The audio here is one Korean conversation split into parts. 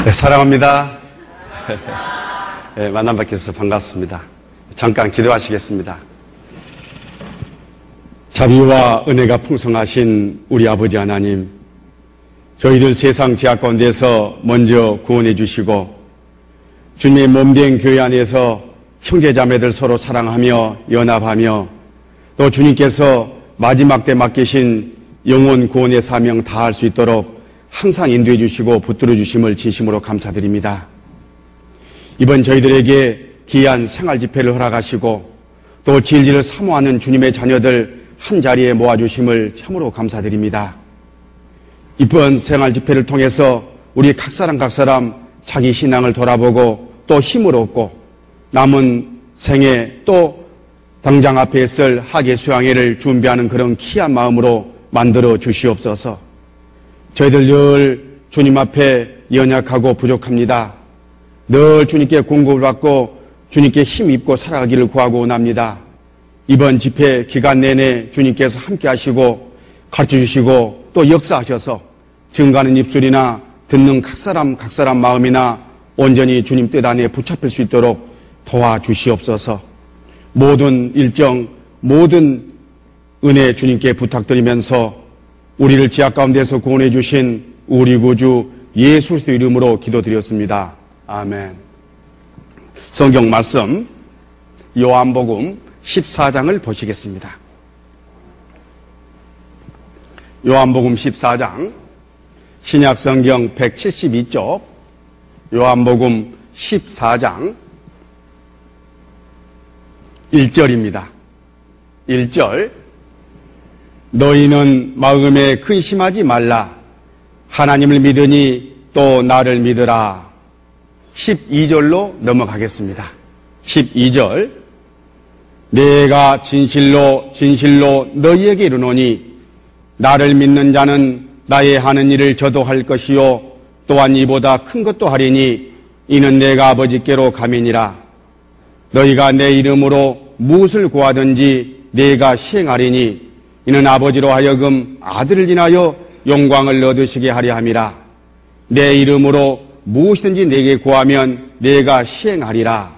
네, 사랑합니다. 네, 만남받게 해서 반갑습니다. 잠깐 기도하시겠습니다. 자비와 은혜가 풍성하신 우리 아버지 하나님, 저희들 세상 죄악 가운데서 먼저 구원해 주시고 주님의 몸된 교회 안에서 형제자매들 서로 사랑하며 연합하며 또 주님께서 마지막 때 맡기신 영혼 구원의 사명 다할 수 있도록 항상 인도해 주시고 붙들어 주심을 진심으로 감사드립니다. 이번 저희들에게 귀한 생활 집회를 허락하시고 또 질질을 사모하는 주님의 자녀들 한자리에 모아주심을 참으로 감사드립니다. 이번 생활 집회를 통해서 우리 각 사람 자기 신앙을 돌아보고 또 힘을 얻고 남은 생에 또 당장 앞에 있을 학예 수양회를 준비하는 그런 귀한 마음으로 만들어 주시옵소서. 저희들 늘 주님 앞에 연약하고 부족합니다. 늘 주님께 공급을 받고 주님께 힘 입고 살아가기를 구하고 원합니다. 이번 집회 기간 내내 주님께서 함께 하시고 가르쳐 주시고 또 역사하셔서 증가하는 입술이나 듣는 각 사람 마음이나 온전히 주님 뜻 안에 붙잡힐 수 있도록 도와주시옵소서. 모든 일정, 모든 은혜 주님께 부탁드리면서 우리를 지악 가운데서 구원해 주신 우리 구주 예수 그리스도 이름으로 기도드렸습니다. 아멘. 성경 말씀 요한복음 14장을 보시겠습니다. 요한복음 14장 신약성경 172쪽 요한복음 14장 1절입니다. 1절 너희는 마음에 근심하지 말라. 하나님을 믿으니 또 나를 믿으라. 12절로 넘어가겠습니다. 12절 내가 진실로 너희에게 이르노니 나를 믿는 자는 나의 하는 일을 저도 할 것이요 또한 이보다 큰 것도 하리니 이는 내가 아버지께로 감이니라. 너희가 내 이름으로 무엇을 구하든지 내가 시행하리니 이는 아버지로 하여금 아들을 인하여 영광을 얻으시게 하려 함이라. 내 이름으로 무엇이든지 내게 구하면 내가 시행하리라.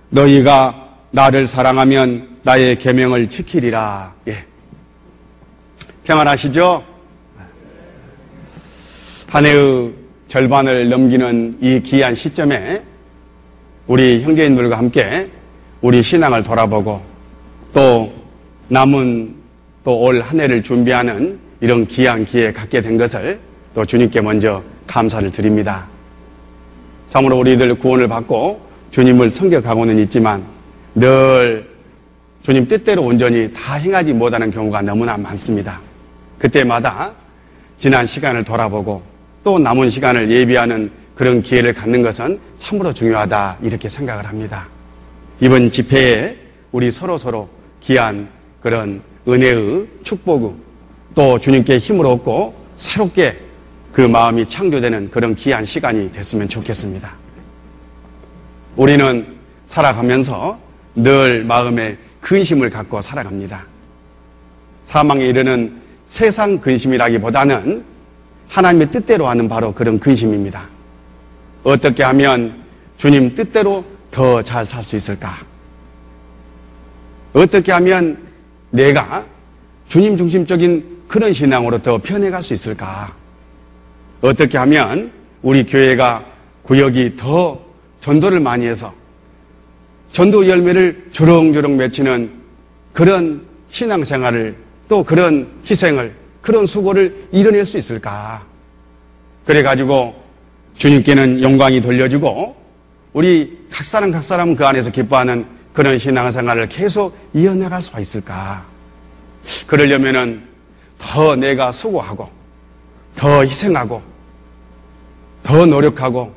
너희가 나를 사랑하면 나의 계명을 지키리라. 예. 평안하시죠? 한 해의 절반을 넘기는 이 귀한 시점에 우리 형제인들과 함께 우리 신앙을 돌아보고 또 남은 또 올 한 해를 준비하는 이런 귀한 기회 갖게 된 것을 또 주님께 먼저 감사를 드립니다. 참으로 우리들 구원을 받고 주님을 섬격하고는 있지만 늘 주님 뜻대로 온전히 다 행하지 못하는 경우가 너무나 많습니다. 그때마다 지난 시간을 돌아보고 또 남은 시간을 예비하는 그런 기회를 갖는 것은 참으로 중요하다 이렇게 생각을 합니다. 이번 집회에 우리 서로 귀한 그런 은혜의 축복을 또 주님께 힘을 얻고 새롭게 그 마음이 창조되는 그런 귀한 시간이 됐으면 좋겠습니다. 우리는 살아가면서 늘 마음에 근심을 갖고 살아갑니다. 사망에 이르는 세상 근심이라기보다는 하나님의 뜻대로 하는 바로 그런 근심입니다. 어떻게 하면 주님 뜻대로 더 잘 살 수 있을까? 어떻게 하면 내가 주님 중심적인 그런 신앙으로 더 변해갈 수 있을까? 어떻게 하면 우리 교회가 구역이 더 전도를 많이 해서 전도 열매를 조롱조롱 맺히는 그런 신앙생활을 또 그런 희생을 그런 수고를 이뤄낼 수 있을까? 그래가지고 주님께는 영광이 돌려지고 우리 각 사람 그 안에서 기뻐하는 그런 신앙생활을 계속 이어나갈 수가 있을까? 그러려면은 더 내가 수고하고 더 희생하고 더 노력하고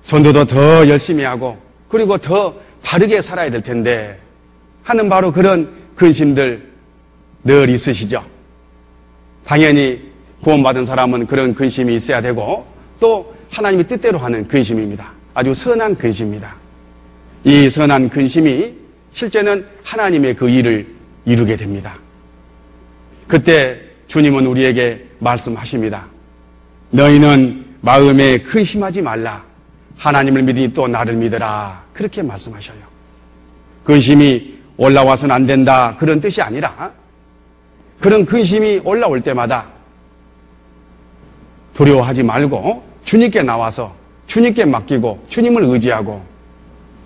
전도도 더 열심히 하고 그리고 더 바르게 살아야 될 텐데 하는 바로 그런 근심들 늘 있으시죠? 당연히 구원받은 사람은 그런 근심이 있어야 되고 또 하나님의 뜻대로 하는 근심입니다. 아주 선한 근심입니다. 이 선한 근심이 실제는 하나님의 그 일을 이루게 됩니다. 그때 주님은 우리에게 말씀하십니다. 너희는 마음에 근심하지 말라. 하나님을 믿으니 또 나를 믿어라. 그렇게 말씀하셔요. 근심이 올라와서는 안 된다. 그런 뜻이 아니라 그런 근심이 올라올 때마다 두려워하지 말고 주님께 나와서 주님께 맡기고 주님을 의지하고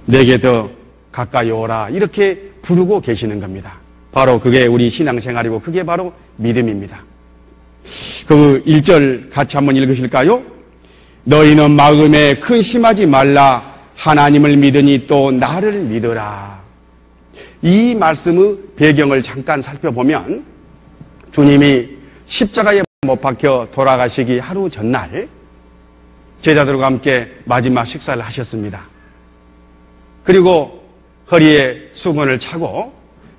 내게 더 가까이 오라. 이렇게 부르고 계시는 겁니다. 바로 그게 우리 신앙생활이고 그게 바로 믿음입니다. 그 1절 같이 한번 읽으실까요? 너희는 마음에 근심하지 말라. 하나님을 믿으니 또 나를 믿어라. 이 말씀의 배경을 잠깐 살펴보면 주님이 십자가에 못 박혀 돌아가시기 하루 전날 제자들과 함께 마지막 식사를 하셨습니다. 그리고 허리에 수건을 차고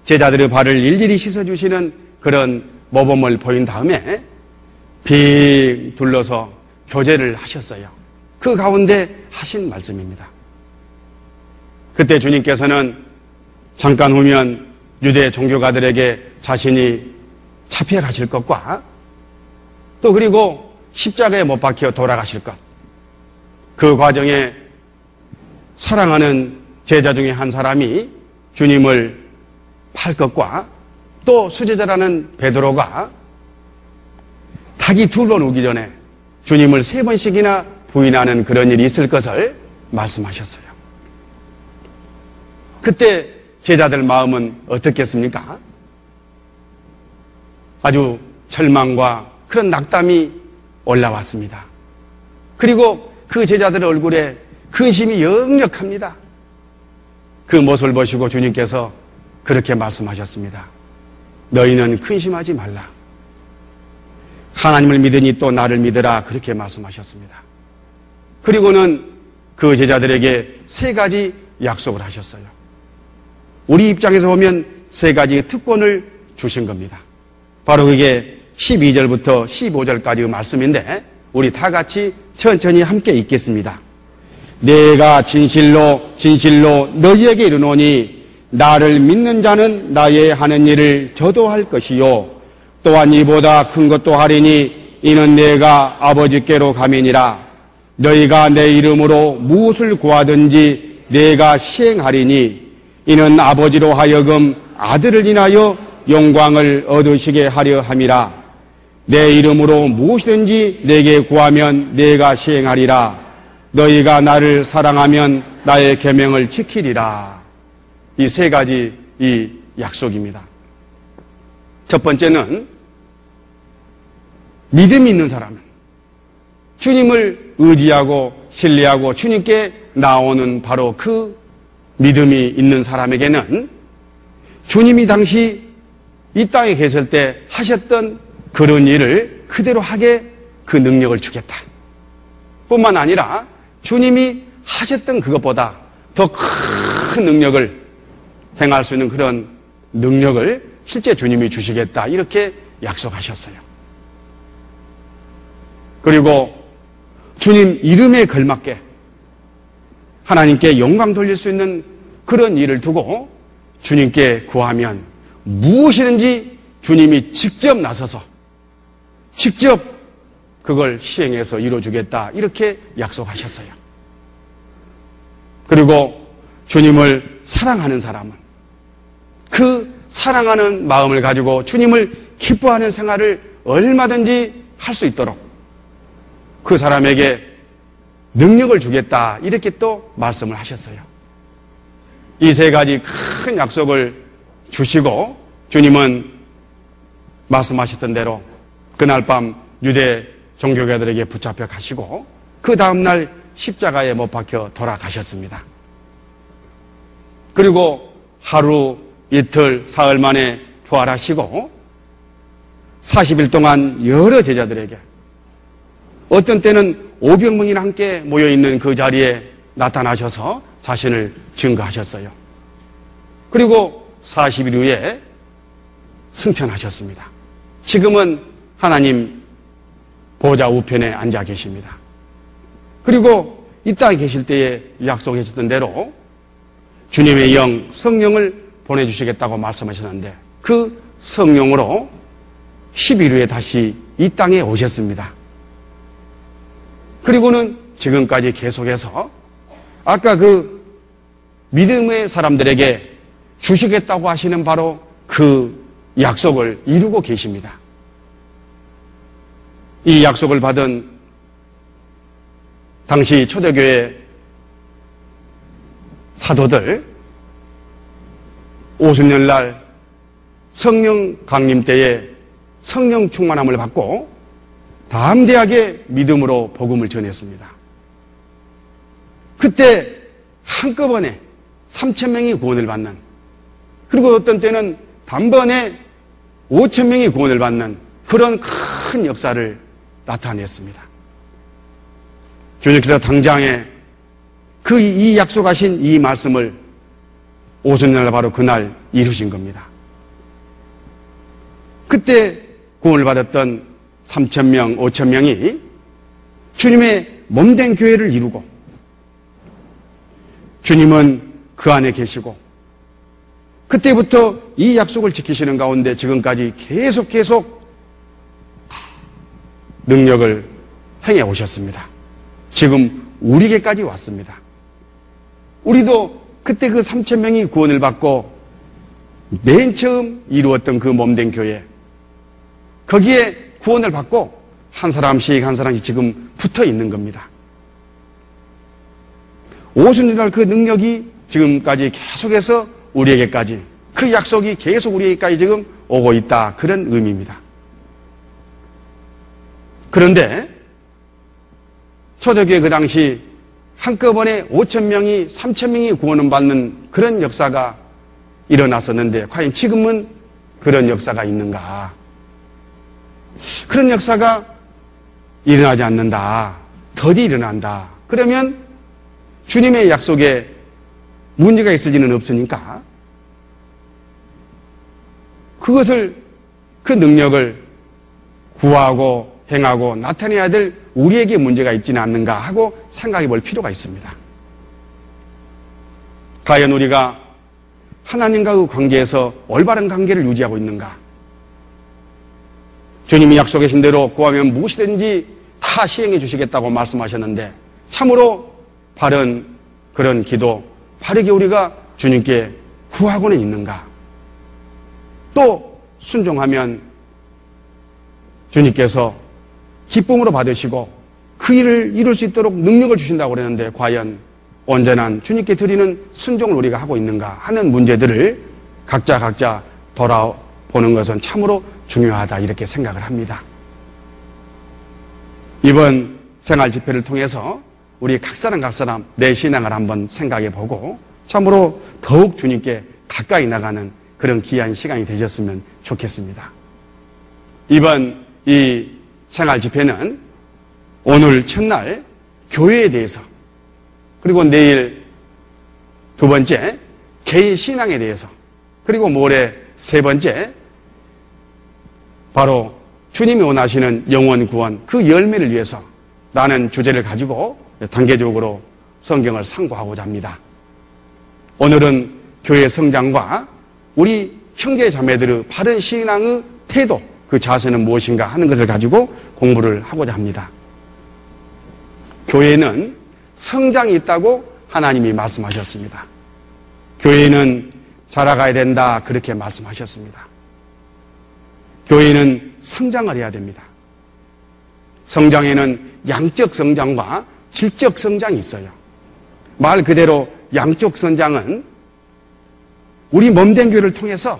제자들의 발을 일일이 씻어주시는 그런 모범을 보인 다음에 빙 둘러서 교제를 하셨어요. 그 가운데 하신 말씀입니다. 그때 주님께서는 잠깐 후면 유대 종교가들에게 자신이 잡혀가실 것과 또 그리고 십자가에 못 박혀 돌아가실 것, 그 과정에 사랑하는 제자 중에 한 사람이 주님을 팔 것과 또 수제자라는 베드로가 닭이 둘러 오기 전에 주님을 3번씩이나 부인하는 그런 일이 있을 것을 말씀하셨어요. 그때 제자들 마음은 어떻겠습니까? 아주 절망과 그런 낙담이 올라왔습니다. 그리고 그 제자들의 얼굴에 근심이 역력합니다. 그 모습을 보시고 주님께서 그렇게 말씀하셨습니다. 너희는 근심하지 말라. 하나님을 믿으니 또 나를 믿으라. 그렇게 말씀하셨습니다. 그리고는 그 제자들에게 3가지 약속을 하셨어요. 우리 입장에서 보면 3가지 특권을 주신 겁니다. 바로 그게 12절부터 15절까지의 말씀인데 우리 다 같이 천천히 함께 읽겠습니다. 내가 진실로 너희에게 이르노니 나를 믿는 자는 나의 하는 일을 저도 할 것이요 또한 이보다 큰 것도 하리니 이는 내가 아버지께로 가미니라. 너희가 내 이름으로 무엇을 구하든지 내가 시행하리니 이는 아버지로 하여금 아들을 인하여 영광을 얻으시게 하려 함이라. 내 이름으로 무엇이든지 내게 구하면 내가 시행하리라. 너희가 나를 사랑하면 나의 계명을 지키리라. 이 3가지 이 약속입니다. 첫 번째는 믿음이 있는 사람은 주님을 의지하고 신뢰하고 주님께 나오는 바로 그 믿음이 있는 사람에게는 주님이 당시 이 땅에 계실 때 하셨던 그런 일을 그대로 하게 그 능력을 주겠다. 뿐만 아니라 주님이 하셨던 그것보다 더 큰 능력을 행할 수 있는 그런 능력을 실제 주님이 주시겠다. 이렇게 약속하셨어요. 그리고 주님 이름에 걸맞게 하나님께 영광 돌릴 수 있는 그런 일을 두고 주님께 구하면 무엇이든지 주님이 직접 나서서 직접 그걸 시행해서 이루어주겠다. 이렇게 약속하셨어요. 그리고 주님을 사랑하는 사람은 그 사랑하는 마음을 가지고 주님을 기뻐하는 생활을 얼마든지 할 수 있도록 그 사람에게 능력을 주겠다. 이렇게 또 말씀을 하셨어요. 이 3가지 큰 약속을 주시고 주님은 말씀하셨던 대로 그날 밤 유대 종교가들에게 붙잡혀 가시고 그 다음날 십자가에 못 박혀 돌아가셨습니다. 그리고 하루, 이틀, 사흘 만에 부활하시고 40일 동안 여러 제자들에게 어떤 때는 500명이나 함께 모여있는 그 자리에 나타나셔서 자신을 증거하셨어요. 그리고 40일 후에 승천하셨습니다. 지금은 하나님 보좌 우편에 앉아 계십니다. 그리고 이 땅에 계실 때에 약속하셨던 대로 주님의 영 성령을 보내주시겠다고 말씀하셨는데 그 성령으로 10일 후에 다시 이 땅에 오셨습니다. 그리고는 지금까지 계속해서 아까 그 믿음의 사람들에게 주시겠다고 하시는 바로 그 약속을 이루고 계십니다. 이 약속을 받은 당시 초대교회 사도들, 오순절날 성령 강림 때에 성령 충만함을 받고 담대하게 믿음으로 복음을 전했습니다. 그때 한꺼번에 3,000명이 구원을 받는, 그리고 어떤 때는 단번에 5,000명이 구원을 받는 그런 큰 역사를 나타냈습니다. 주님께서 당장에 이 약속하신 이 말씀을 오순절 바로 그날 이루신 겁니다. 그때 구원을 받았던 3,000명, 5,000명이 주님의 몸된 교회를 이루고 주님은 그 안에 계시고 그때부터 이 약속을 지키시는 가운데 지금까지 계속 능력을 행해 오셨습니다. 지금 우리에게까지 왔습니다. 우리도 그때 그 3,000명이 구원을 받고 맨 처음 이루었던 그 몸된 교회, 거기에 구원을 받고 한 사람씩 지금 붙어 있는 겁니다. 오순절날 그 능력이 지금까지 계속해서 우리에게까지, 그 약속이 계속 우리에게까지 지금 오고 있다, 그런 의미입니다. 그런데 초대교회 그 당시 한꺼번에 5,000명이 3,000명이 구원을 받는 그런 역사가 일어났었는데 과연 지금은 그런 역사가 있는가? 그런 역사가 일어나지 않는다. 더디 일어난다. 그러면 주님의 약속에 문제가 있을 리는 없으니까 그것을, 그 능력을 구하고 행하고 나타내야 될 우리에게 문제가 있지는 않는가 하고 생각해 볼 필요가 있습니다. 과연 우리가 하나님과의 관계에서 올바른 관계를 유지하고 있는가? 주님이 약속하신 대로 구하면 무엇이든지 다 시행해 주시겠다고 말씀하셨는데 참으로 바른 그런 기도, 바르게 우리가 주님께 구하고는 있는가? 또 순종하면 주님께서 기쁨으로 받으시고 그 일을 이룰 수 있도록 능력을 주신다고 그랬는데 과연 온전한 주님께 드리는 순종을 우리가 하고 있는가 하는 문제들을 각자 돌아보는 것은 참으로 중요하다, 이렇게 생각을 합니다. 이번 생활 집회를 통해서 우리 각 사람 내 신앙을 한번 생각해 보고 참으로 더욱 주님께 가까이 나가는 그런 귀한 시간이 되셨으면 좋겠습니다. 이번 이 생활 집회는 오늘 첫날 교회에 대해서, 그리고 내일 두 번째 개인 신앙에 대해서, 그리고 모레 세 번째 바로 주님이 원하시는 영원 구원, 그 열매를 위해서 라는 주제를 가지고 단계적으로 성경을 상고하고자 합니다. 오늘은 교회 성장과 우리 형제 자매들의 바른 신앙의 태도, 그 자세는 무엇인가 하는 것을 가지고 공부를 하고자 합니다. 교회는 성장이 있다고 하나님이 말씀하셨습니다. 교회는 자라가야 된다, 그렇게 말씀하셨습니다. 교회는 성장을 해야 됩니다. 성장에는 양적 성장과 질적 성장이 있어요. 말 그대로 양적 성장은 우리 몸된 교회를 통해서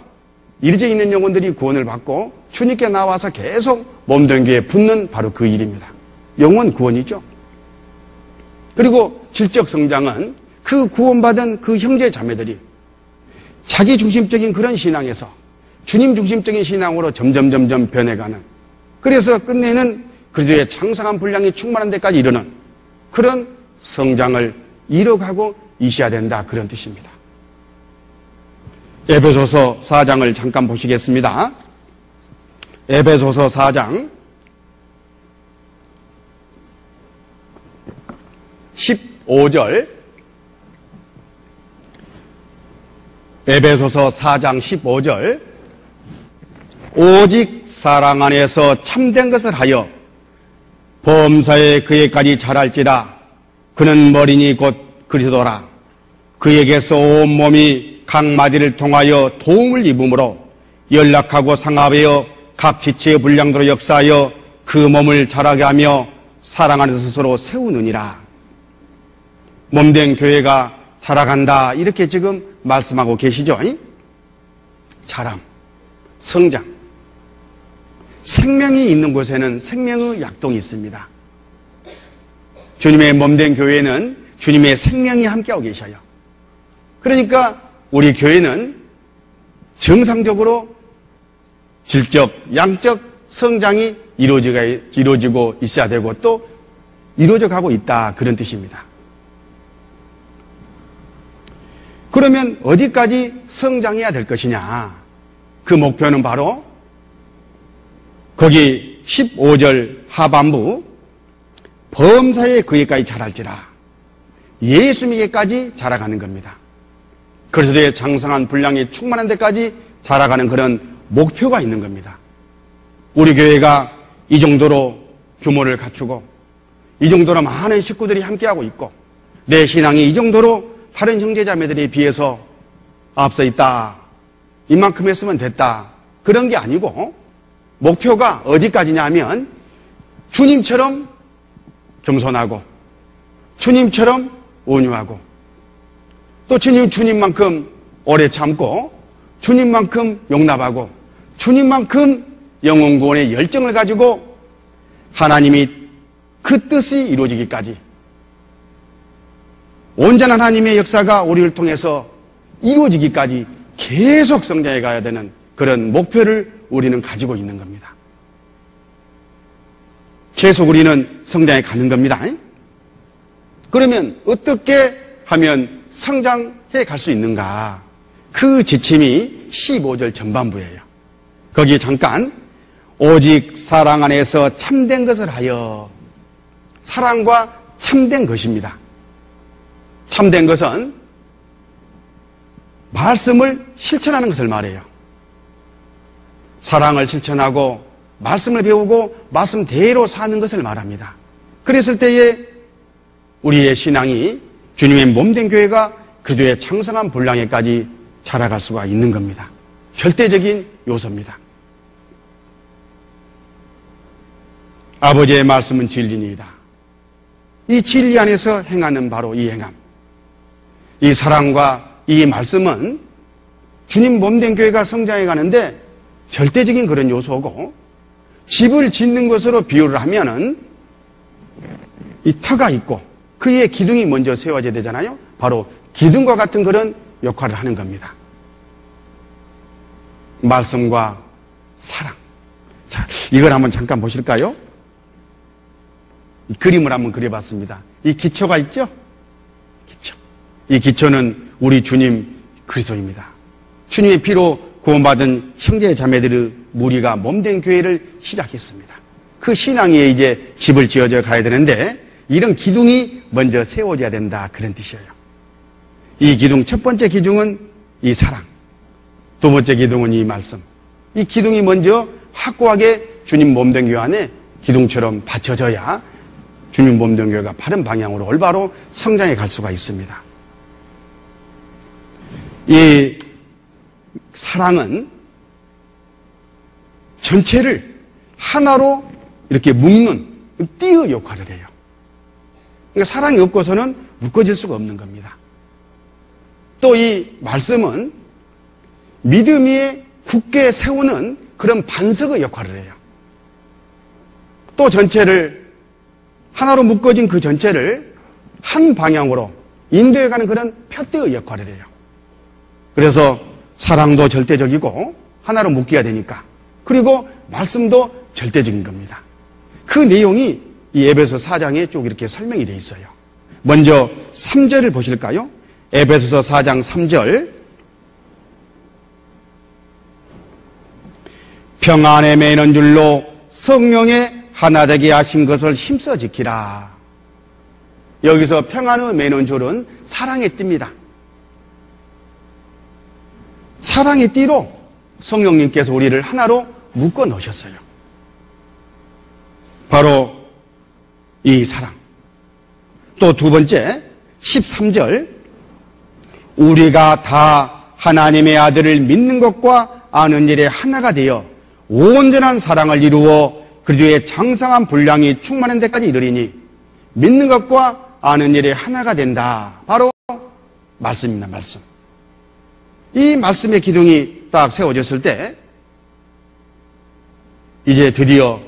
이리저 있는 영혼들이 구원을 받고 주님께 나와서 계속 몸된 교회에 붙는 바로 그 일입니다. 영혼 구원이죠. 그리고 질적 성장은 그 구원받은 그 형제 자매들이 자기 중심적인 그런 신앙에서 주님 중심적인 신앙으로 점점 변해가는, 그래서 끝내는 그리스도의 장성한 분량이 충만한 데까지 이르는 그런 성장을 이뤄가고 있어야 된다, 그런 뜻입니다. 에베소서 4장을 잠깐 보시겠습니다. 에베소서 4장 15절, 에베소서 4장 15절, 오직 사랑 안에서 참된 것을 하여 범사에 그에까지 자랄지라. 그는 머리니 곧 그리스도라. 그에게서 온몸이 각 마디를 통하여 도움을 입으므로 연락하고 상합하여 각 지체의 분량대로 역사하여 그 몸을 자라게 하며 사랑 안에서 스스로 세우느니라. 몸된 교회가 자라간다, 이렇게 지금 말씀하고 계시죠. 자람, 성장. 생명이 있는 곳에는 생명의 약동이 있습니다. 주님의 몸된 교회는 주님의 생명이 함께하고 계셔요. 그러니까 우리 교회는 정상적으로 질적, 양적 성장이 이루어지고 있어야 되고 또 이루어져 가고 있다, 그런 뜻입니다. 그러면 어디까지 성장해야 될 것이냐? 그 목표는 바로 거기 15절 하반부 범사에 그에까지 자랄지라. 예수님에게까지 자라가는 겁니다. 그리스도의 장성한 분량이 충만한 데까지 자라가는 그런 목표가 있는 겁니다. 우리 교회가 이 정도로 규모를 갖추고 이 정도로 많은 식구들이 함께하고 있고 내 신앙이 이 정도로 다른 형제자매들에 비해서 앞서 있다, 이만큼 했으면 됐다, 그런 게 아니고 목표가 어디까지냐 하면 주님처럼 겸손하고 주님처럼 온유하고 또 주님만큼 오래 참고 주님만큼 용납하고 주님만큼 영혼 구원의 열정을 가지고 하나님이 그 뜻이 이루어지기까지, 온전한 하나님의 역사가 우리를 통해서 이루어지기까지 계속 성장해 가야 되는 그런 목표를 우리는 가지고 있는 겁니다. 계속 우리는 성장해 가는 겁니다. 그러면 어떻게 하면 성장해 갈 수 있는가? 그 지침이 15절 전반부예요. 거기 잠깐 오직 사랑 안에서 참된 것을 하여, 사랑과 참된 것입니다. 참된 것은 말씀을 실천하는 것을 말해요. 사랑을 실천하고 말씀을 배우고 말씀대로 사는 것을 말합니다. 그랬을 때에 우리의 신앙이 주님의 몸된 교회가 그리스도의 장성한 분량에까지 자라갈 수가 있는 겁니다. 절대적인 요소입니다. 아버지의 말씀은 진리니이다. 이 진리 안에서 행하는 바로 이 행함, 이 사랑과 이 말씀은 주님 몸된 교회가 성장해 가는데 절대적인 그런 요소고, 집을 짓는 것으로 비유를 하면은 이 터가 있고 그 위에 기둥이 먼저 세워져야 되잖아요. 바로 기둥과 같은 그런 역할을 하는 겁니다. 말씀과 사랑. 자, 이걸 한번 잠깐 보실까요? 이 그림을 한번 그려봤습니다. 이 기초가 있죠? 기초. 이 기초는 우리 주님 그리스도입니다. 주님의 피로 구원받은 형제 자매들의 무리가 몸된 교회를 시작했습니다. 그 신앙 위에 이제 집을 지어져 가야 되는데 이런 기둥이 먼저 세워져야 된다, 그런 뜻이에요. 이 기둥, 첫 번째 기둥은 이 사랑, 두 번째 기둥은 이 말씀. 이 기둥이 먼저 확고하게 주님 몸된 교회 안에 기둥처럼 받쳐져야 주님 몸된 교회가 바른 방향으로 올바로 성장해 갈 수가 있습니다. 이 사랑은 전체를 하나로 이렇게 묶는 띠의 역할을 해요. 그러니까 사랑이 없고서는 묶어질 수가 없는 겁니다. 또 이 말씀은 믿음 위에 굳게 세우는 그런 반석의 역할을 해요. 또 전체를 하나로 묶어진 그 전체를 한 방향으로 인도해가는 그런 푯대의 역할을 해요. 그래서 사랑도 절대적이고 하나로 묶여야 되니까, 그리고 말씀도 절대적인 겁니다. 그 내용이 이 에베소 4장에 쭉 이렇게 설명이 되어 있어요. 먼저 3절을 보실까요? 에베소서 4장 3절. 평안에 매는 줄로 성령에 하나 되게 하신 것을 힘써 지키라. 여기서 평안의 매는 줄은 사랑의 띠입니다. 사랑의 띠로 성령님께서 우리를 하나로 묶어 놓으셨어요. 바로 이 사랑. 또 두 번째 13절 우리가 다 하나님의 아들을 믿는 것과 아는 일에 하나가 되어 온전한 사랑을 이루어 그리스도의 장성한 분량이 충만한 데까지 이르리니 믿는 것과 아는 일에 하나가 된다. 바로 말씀입니다. 말씀. 이 말씀의 기둥이 딱 세워졌을 때 이제 드디어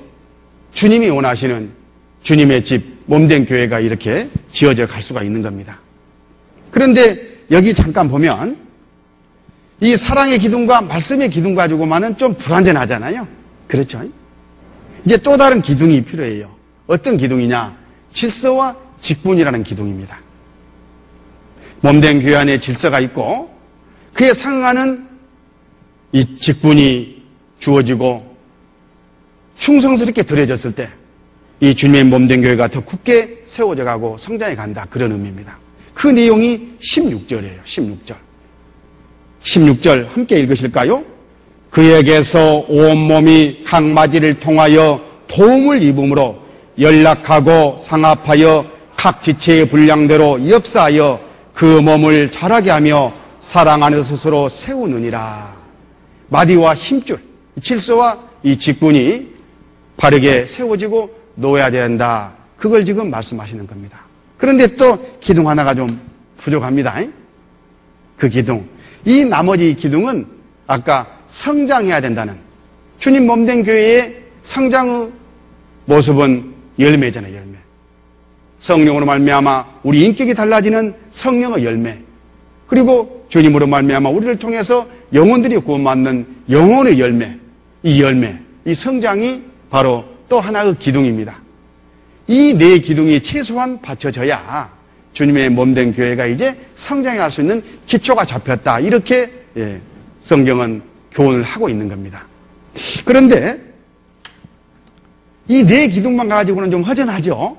주님이 원하시는 주님의 집 몸된 교회가 이렇게 지어져 갈 수가 있는 겁니다. 그런데 여기 잠깐 보면 이 사랑의 기둥과 말씀의 기둥 가지고만은 좀 불완전하잖아요. 그렇죠? 이제 또 다른 기둥이 필요해요. 어떤 기둥이냐? 질서와 직분이라는 기둥입니다. 몸된 교회 안에 질서가 있고 그에 상응하는 이 직분이 주어지고 충성스럽게 드려졌을 때 이 주님의 몸된 교회가 더 굳게 세워져 가고 성장해 간다. 그런 의미입니다. 그 내용이 16절이에요. 16절. 16절 함께 읽으실까요? 그에게서 온몸이 각마디를 통하여 도움을 입음으로 연락하고 상합하여 각 지체의 분량대로 역사하여 그 몸을 자라게 하며 사랑 안에서 스스로 세우느니라. 마디와 힘줄, 질서와 이 직분이 바르게 세워지고 놓아야 된다. 그걸 지금 말씀하시는 겁니다. 그런데 또 기둥 하나가 좀 부족합니다. 그 기둥. 이 나머지 기둥은 아까 성장해야 된다는 주님 몸된 교회의 성장의 모습은 열매잖아요. 열매. 성령으로 말미암아 우리 인격이 달라지는 성령의 열매. 그리고 주님으로 말미암아 우리를 통해서 영혼들이 구원받는 영혼의 열매. 이 열매, 이 성장이 바로 또 하나의 기둥입니다. 이 네 기둥이 최소한 받쳐져야 주님의 몸된 교회가 이제 성장할 수 있는 기초가 잡혔다. 이렇게 성경은 교훈을 하고 있는 겁니다. 그런데 이 네 기둥만 가지고는 좀 허전하죠.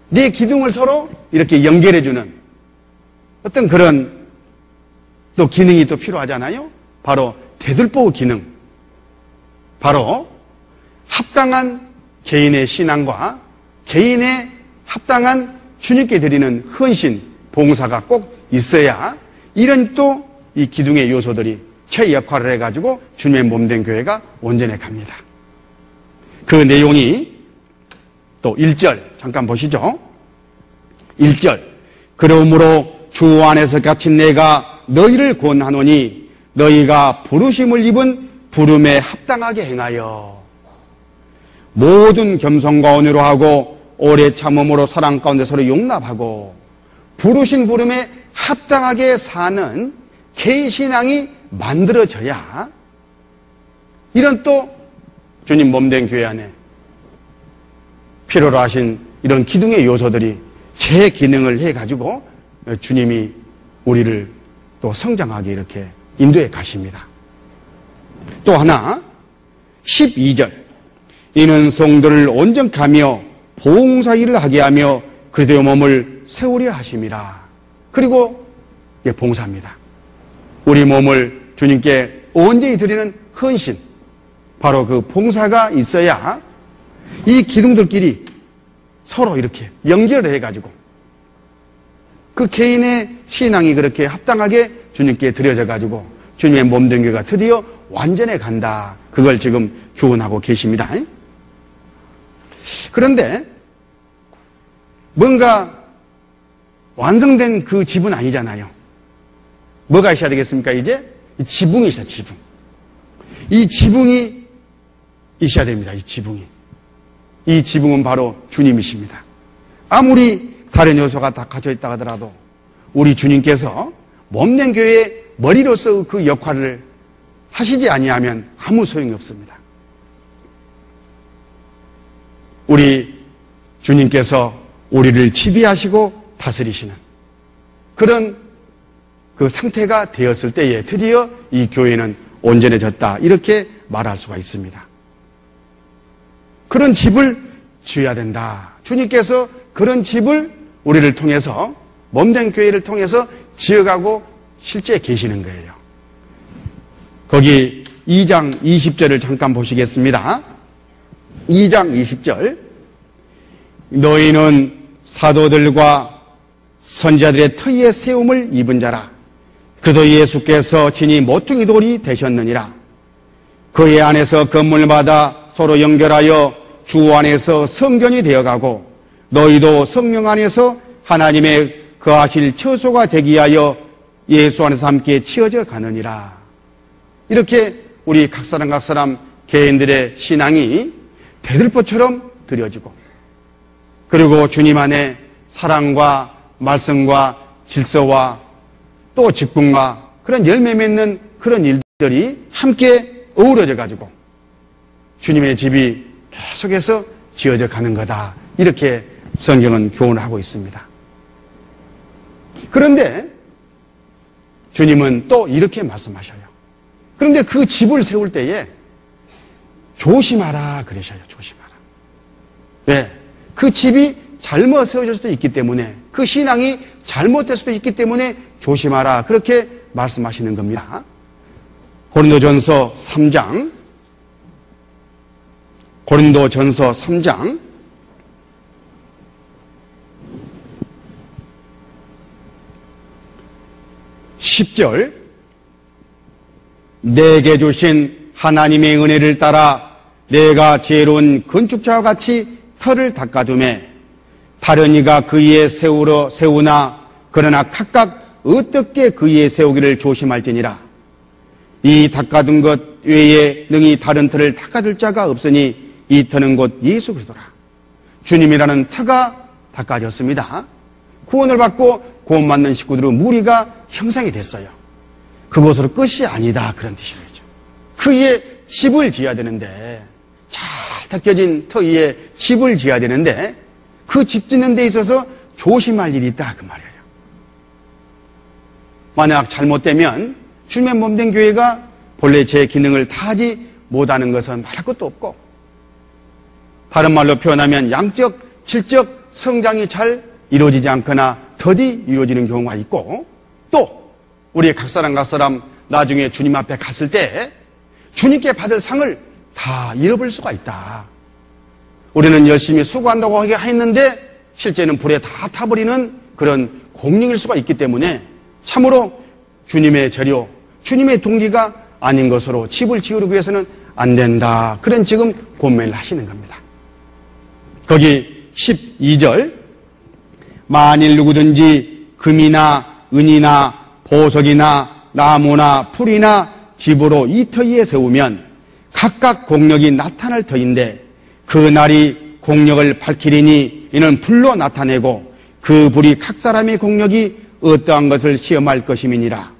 네 기둥을 서로 이렇게 연결해주는 어떤 그런 또 기능이 또 필요하잖아요. 바로 대들보 기능. 바로 합당한 개인의 신앙과 개인의 합당한 주님께 드리는 헌신, 봉사가 꼭 있어야 이런 또 이 기둥의 요소들이 최역할을 해가지고 주님의 몸된 교회가 온전해 갑니다. 그 내용이 또 1절 잠깐 보시죠. 1절 그러므로 주 안에서 갇힌 내가 너희를 권하노니 너희가 부르심을 입은 부름에 합당하게 행하여 모든 겸손과 온유로 하고 오래 참음으로 사랑 가운데 서로 용납하고 부르신 부름에 합당하게 사는 개인 신앙이 만들어져야 이런 또 주님 몸된 교회 안에 필요로 하신 이런 기둥의 요소들이 제 기능을 해가지고 주님이 우리를 또 성장하게 이렇게 인도해 가십니다. 또 하나 12절 이는 성도를 온전하며 봉사일을 하게 하며 그리스도의 몸을 세우려 하심이라. 그리고 봉사입니다. 우리 몸을 주님께 온전히 드리는 헌신, 바로 그 봉사가 있어야 이 기둥들끼리 서로 이렇게 연결을 해가지고 그 개인의 신앙이 그렇게 합당하게 주님께 드려져가지고 주님의 몸된 교회가 드디어 완전해 간다. 그걸 지금 교훈하고 계십니다. 그런데 뭔가 완성된 그 집은 아니잖아요. 뭐가 있어야 되겠습니까? 이제 지붕이 있어요. 지붕. 이 지붕이 있어야 됩니다. 이 지붕이. 이 지붕은 바로 주님이십니다. 아무리 다른 요소가 다 갖춰 있다 하더라도 우리 주님께서 몸된 교회의 머리로서 그 역할을 하시지 아니하면 아무 소용이 없습니다. 우리 주님께서 우리를 지배하시고 다스리시는 그런 그 상태가 되었을 때에 드디어 이 교회는 온전해졌다. 이렇게 말할 수가 있습니다. 그런 집을 지어야 된다. 주님께서 그런 집을 우리를 통해서 몸된 교회를 통해서 지어가고 실제 계시는 거예요. 거기 2장 20절을 잠깐 보시겠습니다. 2장 20절 너희는 사도들과 선지자들의 터위에 세움을 입은 자라. 그도 예수께서 친히 모퉁이 돌이 되셨느니라. 그의 안에서 건물마다 서로 연결하여 주 안에서 성전이 되어가고 너희도 성령 안에서 하나님의 거하실 처소가 되기 위하여 예수 안에서 함께 치어져 가느니라. 이렇게 우리 각 사람 개인들의 신앙이 배들보처럼 드려지고, 그리고 주님 안에 사랑과 말씀과 질서와 또 직분과 그런 열매 맺는 그런 일들이 함께 어우러져 가지고 주님의 집이 계속해서 지어져 가는 거다. 이렇게 성경은 교훈을 하고 있습니다. 그런데 주님은 또 이렇게 말씀하셔요. 그런데 그 집을 세울 때에 조심하라 그러셔요. 조심하라. 왜? 그 집이 잘못 세워질 수도 있기 때문에, 그 신앙이 잘못될 수도 있기 때문에 조심하라. 그렇게 말씀하시는 겁니다. 고린도전서 3장 10절, 내게 주신 하나님의 은혜를 따라 내가 지혜로운 건축자와 같이 터를 닦아두매 다른 이가 그 위에 세우나 그러나 각각 어떻게 그 위에 세우기를 조심할지니라. 이 닦아둔 것 외에 능히 다른 터를 닦아둘 자가 없으니 이 터는 곧 예수 그리스도라. 주님이라는 터가 닦아졌습니다. 구원을 받고 구원 받는 식구들은 무리가 형성이 됐어요. 그것으로 끝이 아니다, 그런 뜻인 거죠. 그 위에 집을 지어야 되는데, 잘 닦여진 터 위에 집을 지어야 되는데 그 집 짓는 데 있어서 조심할 일이 있다, 그 말이에요. 만약 잘못되면 주님의 몸된 교회가 본래 제 기능을 다하지 못하는 것은 말할 것도 없고, 다른 말로 표현하면 양적, 질적 성장이 잘 이루어지지 않거나 더디 이루어지는 경우가 있고, 또 우리 각 사람 나중에 주님 앞에 갔을 때 주님께 받을 상을 다 잃어버릴 수가 있다. 우리는 열심히 수고한다고 했는데 실제는 불에 다 타버리는 그런 공력일 수가 있기 때문에 참으로 주님의 재료, 주님의 동기가 아닌 것으로 집을 지으기 위해서는 안 된다. 그런 지금 권면을 하시는 겁니다. 거기 12절, 만일 누구든지 금이나 은이나 보석이나 나무나 풀이나 집으로 이 터 위에 세우면 각각 공력이 나타날 터인데 그 날이 공력을 밝히리니 이는 불로 나타내고 그 불이 각 사람의 공력이 어떠한 것을 시험할 것임이니라.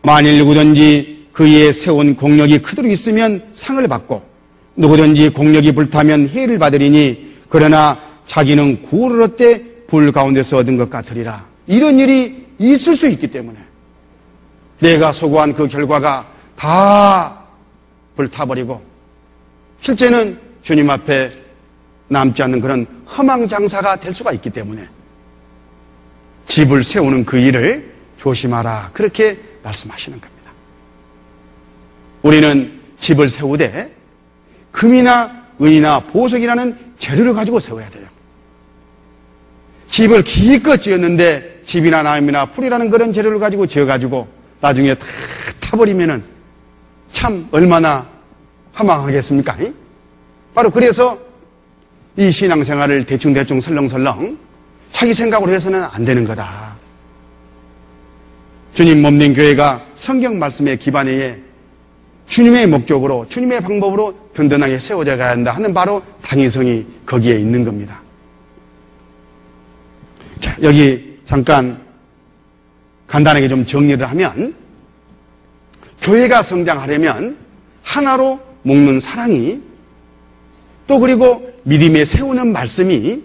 만일 누구든지 그 위에 세운 공력이 그대로 있으면 상을 받고 누구든지 공력이 불타면 해를 받으리니 그러나 자기는 구원을 얻되 불 가운데서 얻은 것 같으리라. 이런 일이 있을 수 있기 때문에 내가 수고한 그 결과가 다 불타버리고 실제는 주님 앞에 남지 않는 그런 허망장사가 될 수가 있기 때문에 집을 세우는 그 일을 조심하라. 그렇게 말씀하시는 겁니다. 우리는 집을 세우되 금이나 은이나 보석이라는 재료를 가지고 세워야 돼요. 집을 기껏 지었는데 집이나 나무나 풀이라는 그런 재료를 가지고 지어가지고 나중에 다 타버리면은 참 얼마나 허망하겠습니까? 바로 그래서 이 신앙생활을 대충 설렁설렁 자기 생각으로 해서는 안 되는 거다. 주님 몸된 교회가 성경 말씀에 기반해 주님의 목적으로, 주님의 방법으로 든든하게 세워져 가야 한다 하는 바로 당위성이 거기에 있는 겁니다. 자, 여기 잠깐 간단하게 좀 정리를 하면, 교회가 성장하려면 하나로 묶는 사랑이, 또 그리고 믿음에 세우는 말씀이,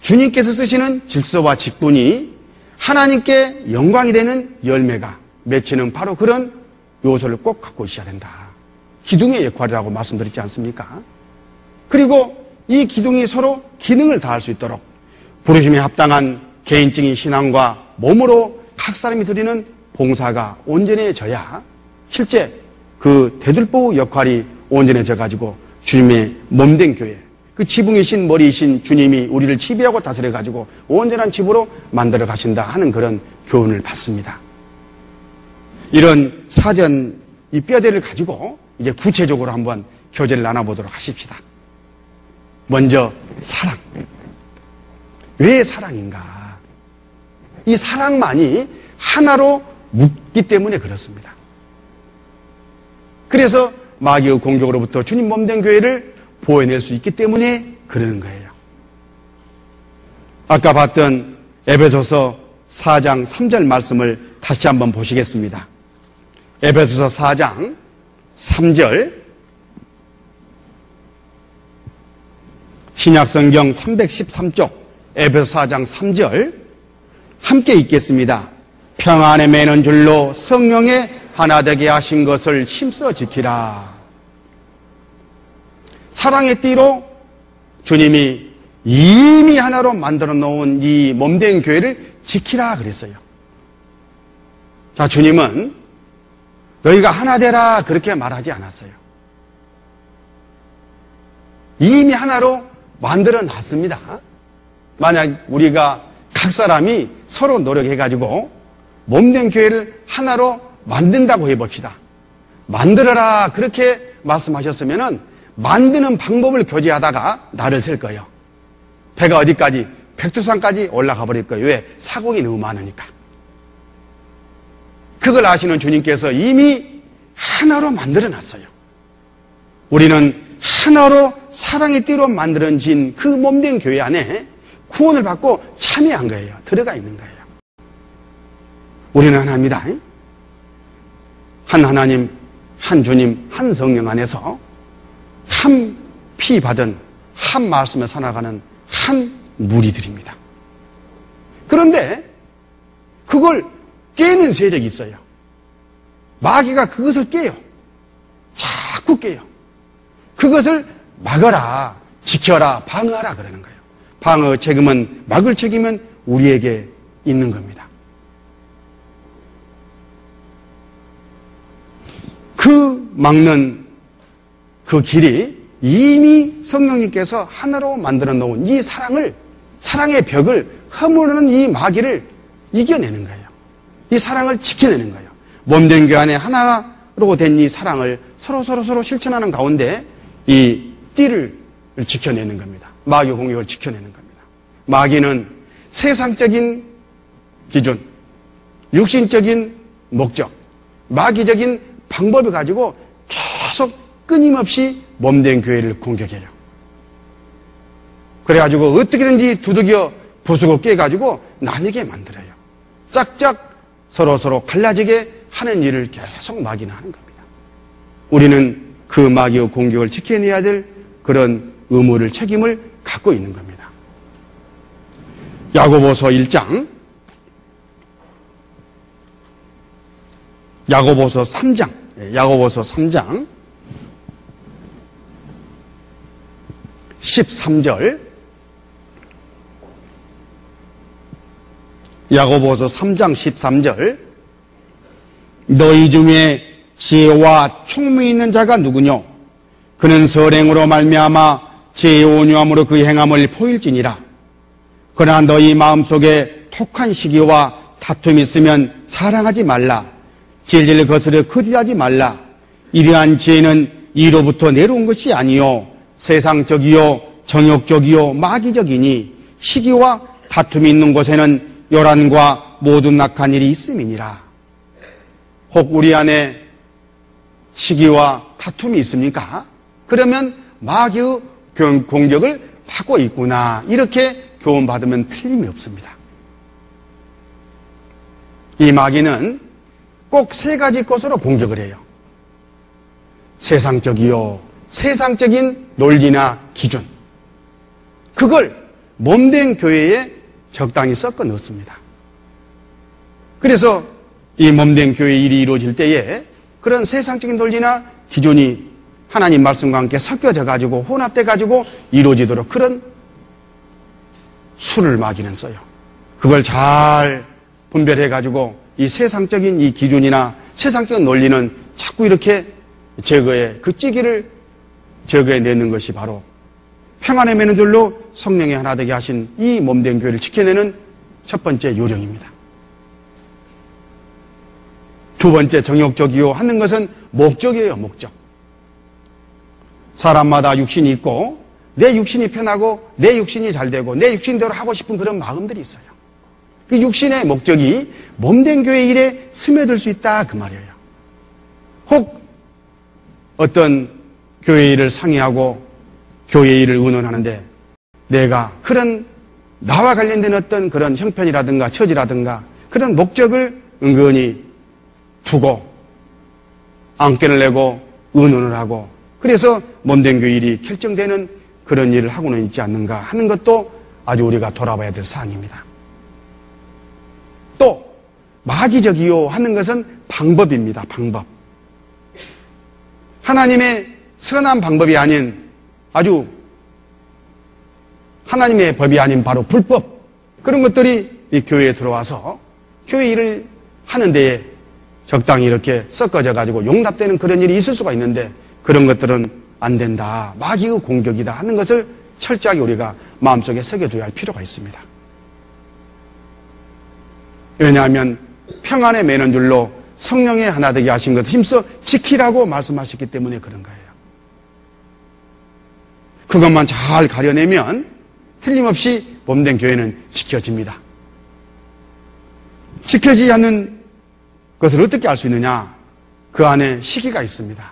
주님께서 쓰시는 질서와 직분이 하나님께 영광이 되는 열매가 맺히는 바로 그런 요소를 꼭 갖고 있어야 된다. 기둥의 역할이라고 말씀드렸지 않습니까? 그리고 이 기둥이 서로 기능을 다할 수 있도록 부르심에 합당한 개인적인 신앙과 몸으로 각 사람이 드리는 봉사가 온전해져야 실제 그 대들보 역할이 온전해져 가지고 주님의 몸된 교회, 그 지붕이신 머리이신 주님이 우리를 지배하고 다스려가지고 온전한 집으로 만들어 가신다 하는 그런 교훈을 받습니다. 이런 사전 이 뼈대를 가지고 이제 구체적으로 한번 교제를 나눠보도록 하십시다. 먼저 사랑. 왜 사랑인가? 이 사랑만이 하나로 묶기 때문에 그렇습니다. 그래서 마귀의 공격으로부터 주님 몸된 교회를 보호해낼 수 있기 때문에 그러는 거예요. 아까 봤던 에베소서 4장 3절 말씀을 다시 한번 보시겠습니다. 에베소서 4장 3절 신약성경 313쪽 에베소 4장 3절 함께 읽겠습니다. 평안에 매는 줄로 성령의 하나 되게 하신 것을 힘써 지키라. 사랑의 띠로 주님이 이미 하나로 만들어 놓은 이 몸된 교회를 지키라 그랬어요. 자, 주님은 너희가 하나 되라 그렇게 말하지 않았어요. 이미 하나로 만들어 놨습니다. 만약 우리가 각 사람이 서로 노력해가지고 몸된 교회를 하나로 만든다고 해봅시다. 만들어라 그렇게 말씀하셨으면은 만드는 방법을 교제하다가 날을 셀 거예요. 배가 어디까지? 백두산까지 올라가 버릴 거예요. 왜? 사공이 너무 많으니까. 그걸 아시는 주님께서 이미 하나로 만들어 놨어요. 우리는 하나로 사랑의 띠로 만들어진 그 몸된 교회 안에 구원을 받고 참여한 거예요. 들어가 있는 거예요. 우리는 하나입니다. 한 하나님, 한 주님, 한 성령 안에서 한 피 받은 한 말씀에 살아가는 한 무리들입니다. 그런데 그걸 깨는 세력이 있어요. 마귀가 그것을 깨요. 자꾸 깨요. 그것을 막아라, 지켜라, 방어하라 그러는 거예요. 방어 책임은, 막을 책임은 우리에게 있는 겁니다. 그 막는 그 길이 이미 성령님께서 하나로 만들어 놓은 이 사랑의 벽을 허무는 이 마귀를 이겨내는 거예요. 이 사랑을 지켜내는 거예요. 몸된 교회 안에 하나로 된 이 사랑을 서로 실천하는 가운데 이 띠를 지켜내는 겁니다. 마귀 공격을 지켜내는 겁니다. 마귀는 세상적인 기준, 육신적인 목적, 마귀적인 방법을 가지고 계속 끊임없이 몸된 교회를 공격해요. 그래가지고 어떻게든지 두들겨 부수고 깨가지고 나뉘게 만들어요. 짝짝 서로 갈라지게 하는 일을 계속 마귀는 하는 겁니다. 우리는 그 마귀의 공격을 지켜내야 될 그런 의무를, 책임을 갖고 있는 겁니다. 야고보서 1장, 야고보서 3장 13절, 야고보서 3장 13절, 너희 중에 지혜와 총명이 있는 자가 누구뇨? 그는 선행으로 말미암아 지혜의 온유함으로 그 행함을 보일지니라. 그러나 너희 마음속에 톡한 시기와 다툼이 있으면 자랑하지 말라. 진리를 거스려 거짓하지 말라. 이러한 지혜는 이로부터 내려온 것이 아니요 세상적이요 정욕적이요 마귀적이니 시기와 다툼이 있는 곳에는 요란과 모든 악한 일이 있음이니라. 혹 우리 안에 시기와 다툼이 있습니까? 그러면 마귀의 공격을 받고 있구나. 이렇게 교훈받으면 틀림이 없습니다. 이 마귀는 꼭 세 가지 것으로 공격을 해요. 세상적이요, 세상적인 논리나 기준. 그걸 몸된 교회에 적당히 섞어 넣습니다. 그래서 이 몸된 교회 일이 이루어질 때에 그런 세상적인 논리나 기준이 하나님 말씀과 함께 섞여져 가지고 혼합돼 가지고 이루어지도록 그런 수를 마귀는 써요. 그걸 잘 분별해 가지고 이 세상적인 이 기준이나 세상적인 논리는 자꾸 이렇게 제거해, 그 찌기를 제거해 내는 것이 바로 평안의 매너들로 성령이 하나 되게 하신 이 몸된 교회를 지켜내는 첫 번째 요령입니다. 두 번째, 정욕적이요 하는 것은 목적이에요. 목적. 사람마다 육신이 있고 내 육신이 편하고 내 육신이 잘 되고 내 육신대로 하고 싶은 그런 마음들이 있어요. 그 육신의 목적이 몸된 교회 일에 스며들 수 있다 그 말이에요. 혹 어떤 교회 일을 상의하고 교회 일을 의논하는데 내가 그런 나와 관련된 어떤 그런 형편이라든가 처지라든가 그런 목적을 은근히 두고 안건을 내고 의논을 하고 그래서 몸된 교회 일이 결정되는 그런 일을 하고는 있지 않는가 하는 것도 아주 우리가 돌아봐야 될 사항입니다. 또 마귀적이요 하는 것은 방법입니다. 방법. 하나님의 선한 방법이 아닌 아주 하나님의 법이 아닌 바로 불법 그런 것들이 이 교회에 들어와서 교회 일을 하는 데에 적당히 이렇게 섞어져 가지고 용납되는 그런 일이 있을 수가 있는데 그런 것들은 안 된다. 마귀의 공격이다 하는 것을 철저하게 우리가 마음속에 새겨둬야 할 필요가 있습니다. 왜냐하면 평안의 매는 줄로 성령의 하나 되게 하신 것을 힘써 지키라고 말씀하셨기 때문에 그런 거예요. 그것만 잘 가려내면 틀림없이 몸된 교회는 지켜집니다. 지켜지지 않는 것을 어떻게 알 수 있느냐? 그 안에 시기가 있습니다.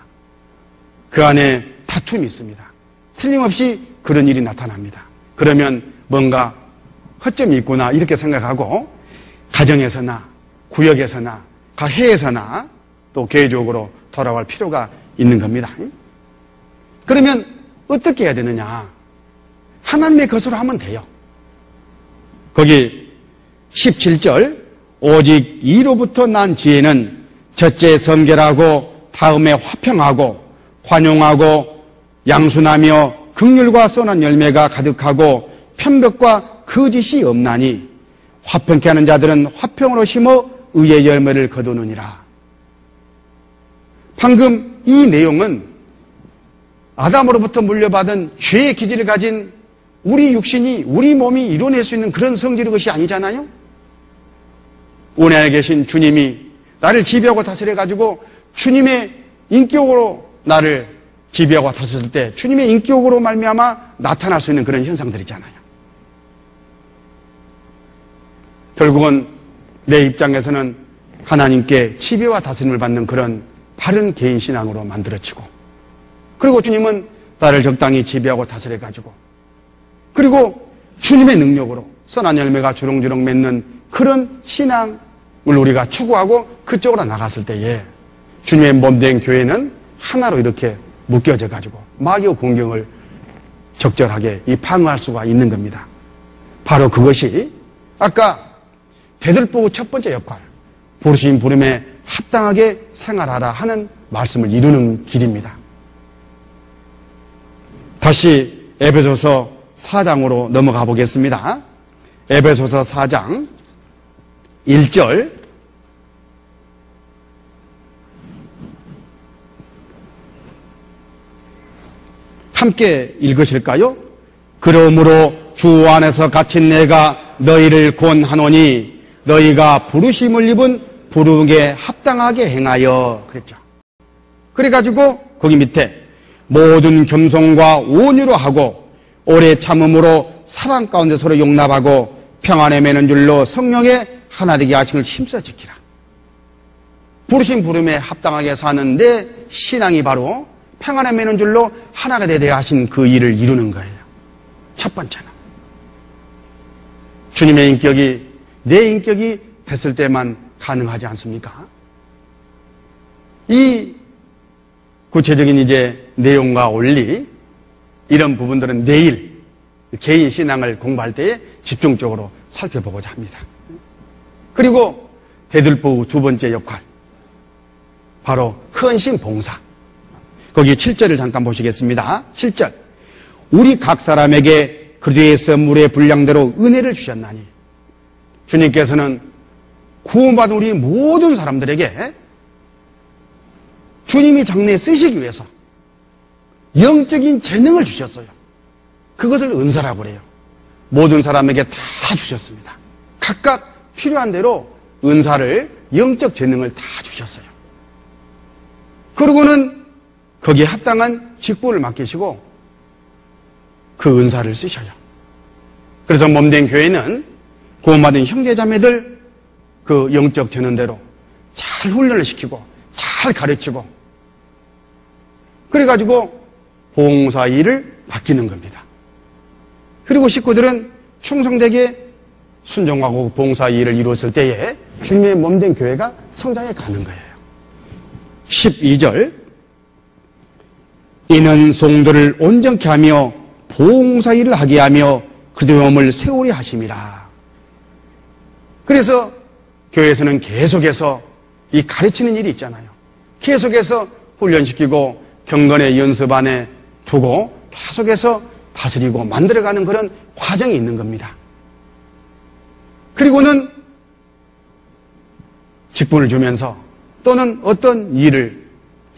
그 안에 다툼이 있습니다. 틀림없이 그런 일이 나타납니다. 그러면 뭔가 허점이 있구나 이렇게 생각하고 가정에서나 구역에서나 해에서나 또 개인적으로 돌아갈 필요가 있는 겁니다. 그러면 어떻게 해야 되느냐? 하나님의 것으로 하면 돼요. 거기 17절 오직 이로부터 난 지혜는 첫째 성결하고 다음에 화평하고 환용하고 양순하며 긍휼과 선한 열매가 가득하고 편벽과 거짓이 없나니 화평케 하는 자들은 화평으로 심어 의의 열매를 거두느니라. 방금 이 내용은 아담으로부터 물려받은 죄의 기질을 가진 우리 육신이 우리 몸이 이뤄낼 수 있는 그런 성질의 것이 아니잖아요. 은혜 안에 계신 주님이 나를 지배하고 다스려가지고 주님의 인격으로 나를 지배하고 다스릴 때 주님의 인격으로 말미암아 나타날 수 있는 그런 현상들이잖아요. 결국은 내 입장에서는 하나님께 지배와 다스림을 받는 그런 바른 개인신앙으로 만들어지고 그리고 주님은 나를 적당히 지배하고 다스려가지고 그리고 주님의 능력으로 선한 열매가 주렁주렁 맺는 그런 신앙을 우리가 추구하고 그쪽으로 나갔을 때에 주님의 몸된 교회는 하나로 이렇게 묶여져 가지고 마귀의 공격을 적절하게 방어할 수가 있는 겁니다. 바로 그것이 아까 대들보의 첫 번째 역할, 부르신 부름에 합당하게 생활하라 하는 말씀을 이루는 길입니다. 다시 에베소서 4장으로 넘어가 보겠습니다. 에베소서 4장 1절 함께 읽으실까요? 그러므로 주 안에서 갇힌 내가 너희를 권하노니 너희가 부르심을 입은 부르게 합당하게 행하여 그랬죠. 그래가지고 거기 밑에 모든 겸손과 온유로 하고 오래 참음으로 사랑 가운데 서로 용납하고 평안에 매는 줄로 성령의 하나 되게 하심을 힘써 지키라. 부르신 부름에 합당하게 사는 내 신앙이 바로 평안에 매는 줄로 하나가 되게 하신 그 일을 이루는 거예요. 첫 번째는 주님의 인격이 내 인격이 됐을 때만 가능하지 않습니까? 이 구체적인 이제 내용과 원리 이런 부분들은 내일 개인 신앙을 공부할 때에 집중적으로 살펴보고자 합니다. 그리고 대들보 두 번째 역할 바로 헌신 봉사. 거기 7절을 잠깐 보시겠습니다. 7절 우리 각 사람에게 그리스도의 선물의 분량대로 은혜를 주셨나니 주님께서는 구원받은 우리 모든 사람들에게 주님이 장래에 쓰시기 위해서 영적인 재능을 주셨어요. 그것을 은사라고 그래요. 모든 사람에게 다 주셨습니다. 각각 필요한 대로 은사를, 영적 재능을 다 주셨어요. 그러고는 거기에 합당한 직분을 맡기시고 그 은사를 쓰셔요. 그래서 몸된 교회는 구원받은 형제자매들 그 영적 재능대로 잘 훈련을 시키고 잘 가르치고 그래가지고 봉사 일을 맡기는 겁니다. 그리고 식구들은 충성되게 순종하고 봉사 일을 이루었을 때에 주님의 몸된 교회가 성장해 가는 거예요. 12절 이는 성도를 온전케 하며 봉사 일을 하게 하며 그들의 몸을 세우려 하심이라. 그래서 교회에서는 계속해서 이 가르치는 일이 있잖아요. 계속해서 훈련시키고 경건의 연습 안에 두고 계속해서 다스리고 만들어가는 그런 과정이 있는 겁니다. 그리고는 직분을 주면서 또는 어떤 일을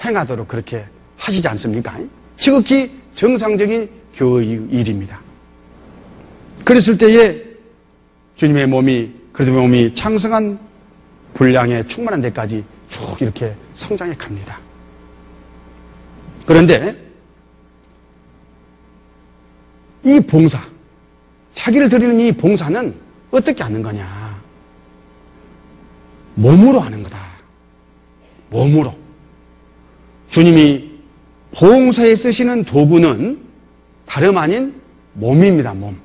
행하도록 그렇게 하시지 않습니까? 지극히 정상적인 교회 일입니다. 그랬을 때에 주님의 몸이, 그리스도의 몸이 창성한 분량에 충만한 데까지 쭉 이렇게 성장해 갑니다. 그런데 이 봉사, 자기를 드리는 이 봉사는 어떻게 하는 거냐? 몸으로 하는 거다. 몸으로. 주님이 봉사에 쓰시는 도구는 다름 아닌 몸입니다. 몸.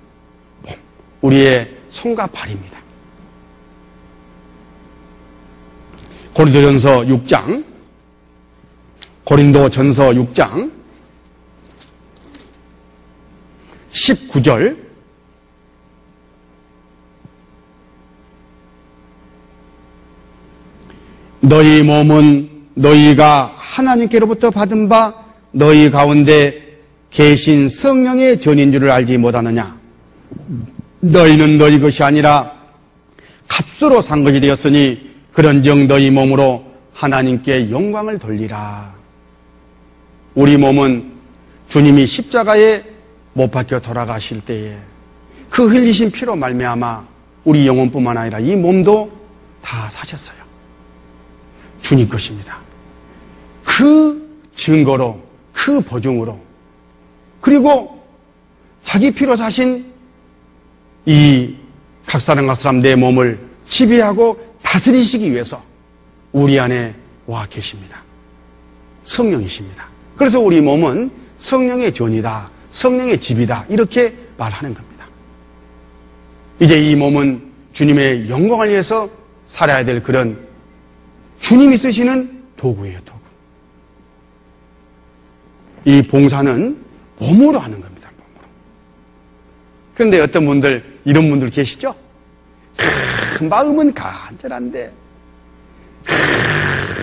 우리의 손과 발입니다. 고린도전서 6장 19절 너희 몸은 너희가 하나님께로부터 받은 바 너희 가운데 계신 성령의 전인 줄을 알지 못하느냐. 너희는 너희 것이 아니라 값으로 산 것이 되었으니 그런즉 너희 몸으로 하나님께 영광을 돌리라. 우리 몸은 주님이 십자가에 못 박혀 돌아가실 때에 그 흘리신 피로 말미암아 우리 영혼뿐만 아니라 이 몸도 다 사셨어요. 주님 것입니다. 그 증거로, 그 보증으로, 그리고 자기 피로 사신 이 각 사람 각 사람 내 몸을 지배하고 다스리시기 위해서 우리 안에 와 계십니다. 성령이십니다. 그래서 우리 몸은 성령의 전이다, 성령의 집이다, 이렇게 말하는 겁니다. 이제 이 몸은 주님의 영광을 위해서 살아야 될 그런 주님이 쓰시는 도구예요, 도구. 이 봉사는 몸으로 하는 겁니다, 몸으로. 그런데 어떤 분들, 이런 분들 계시죠? 마음은 간절한데,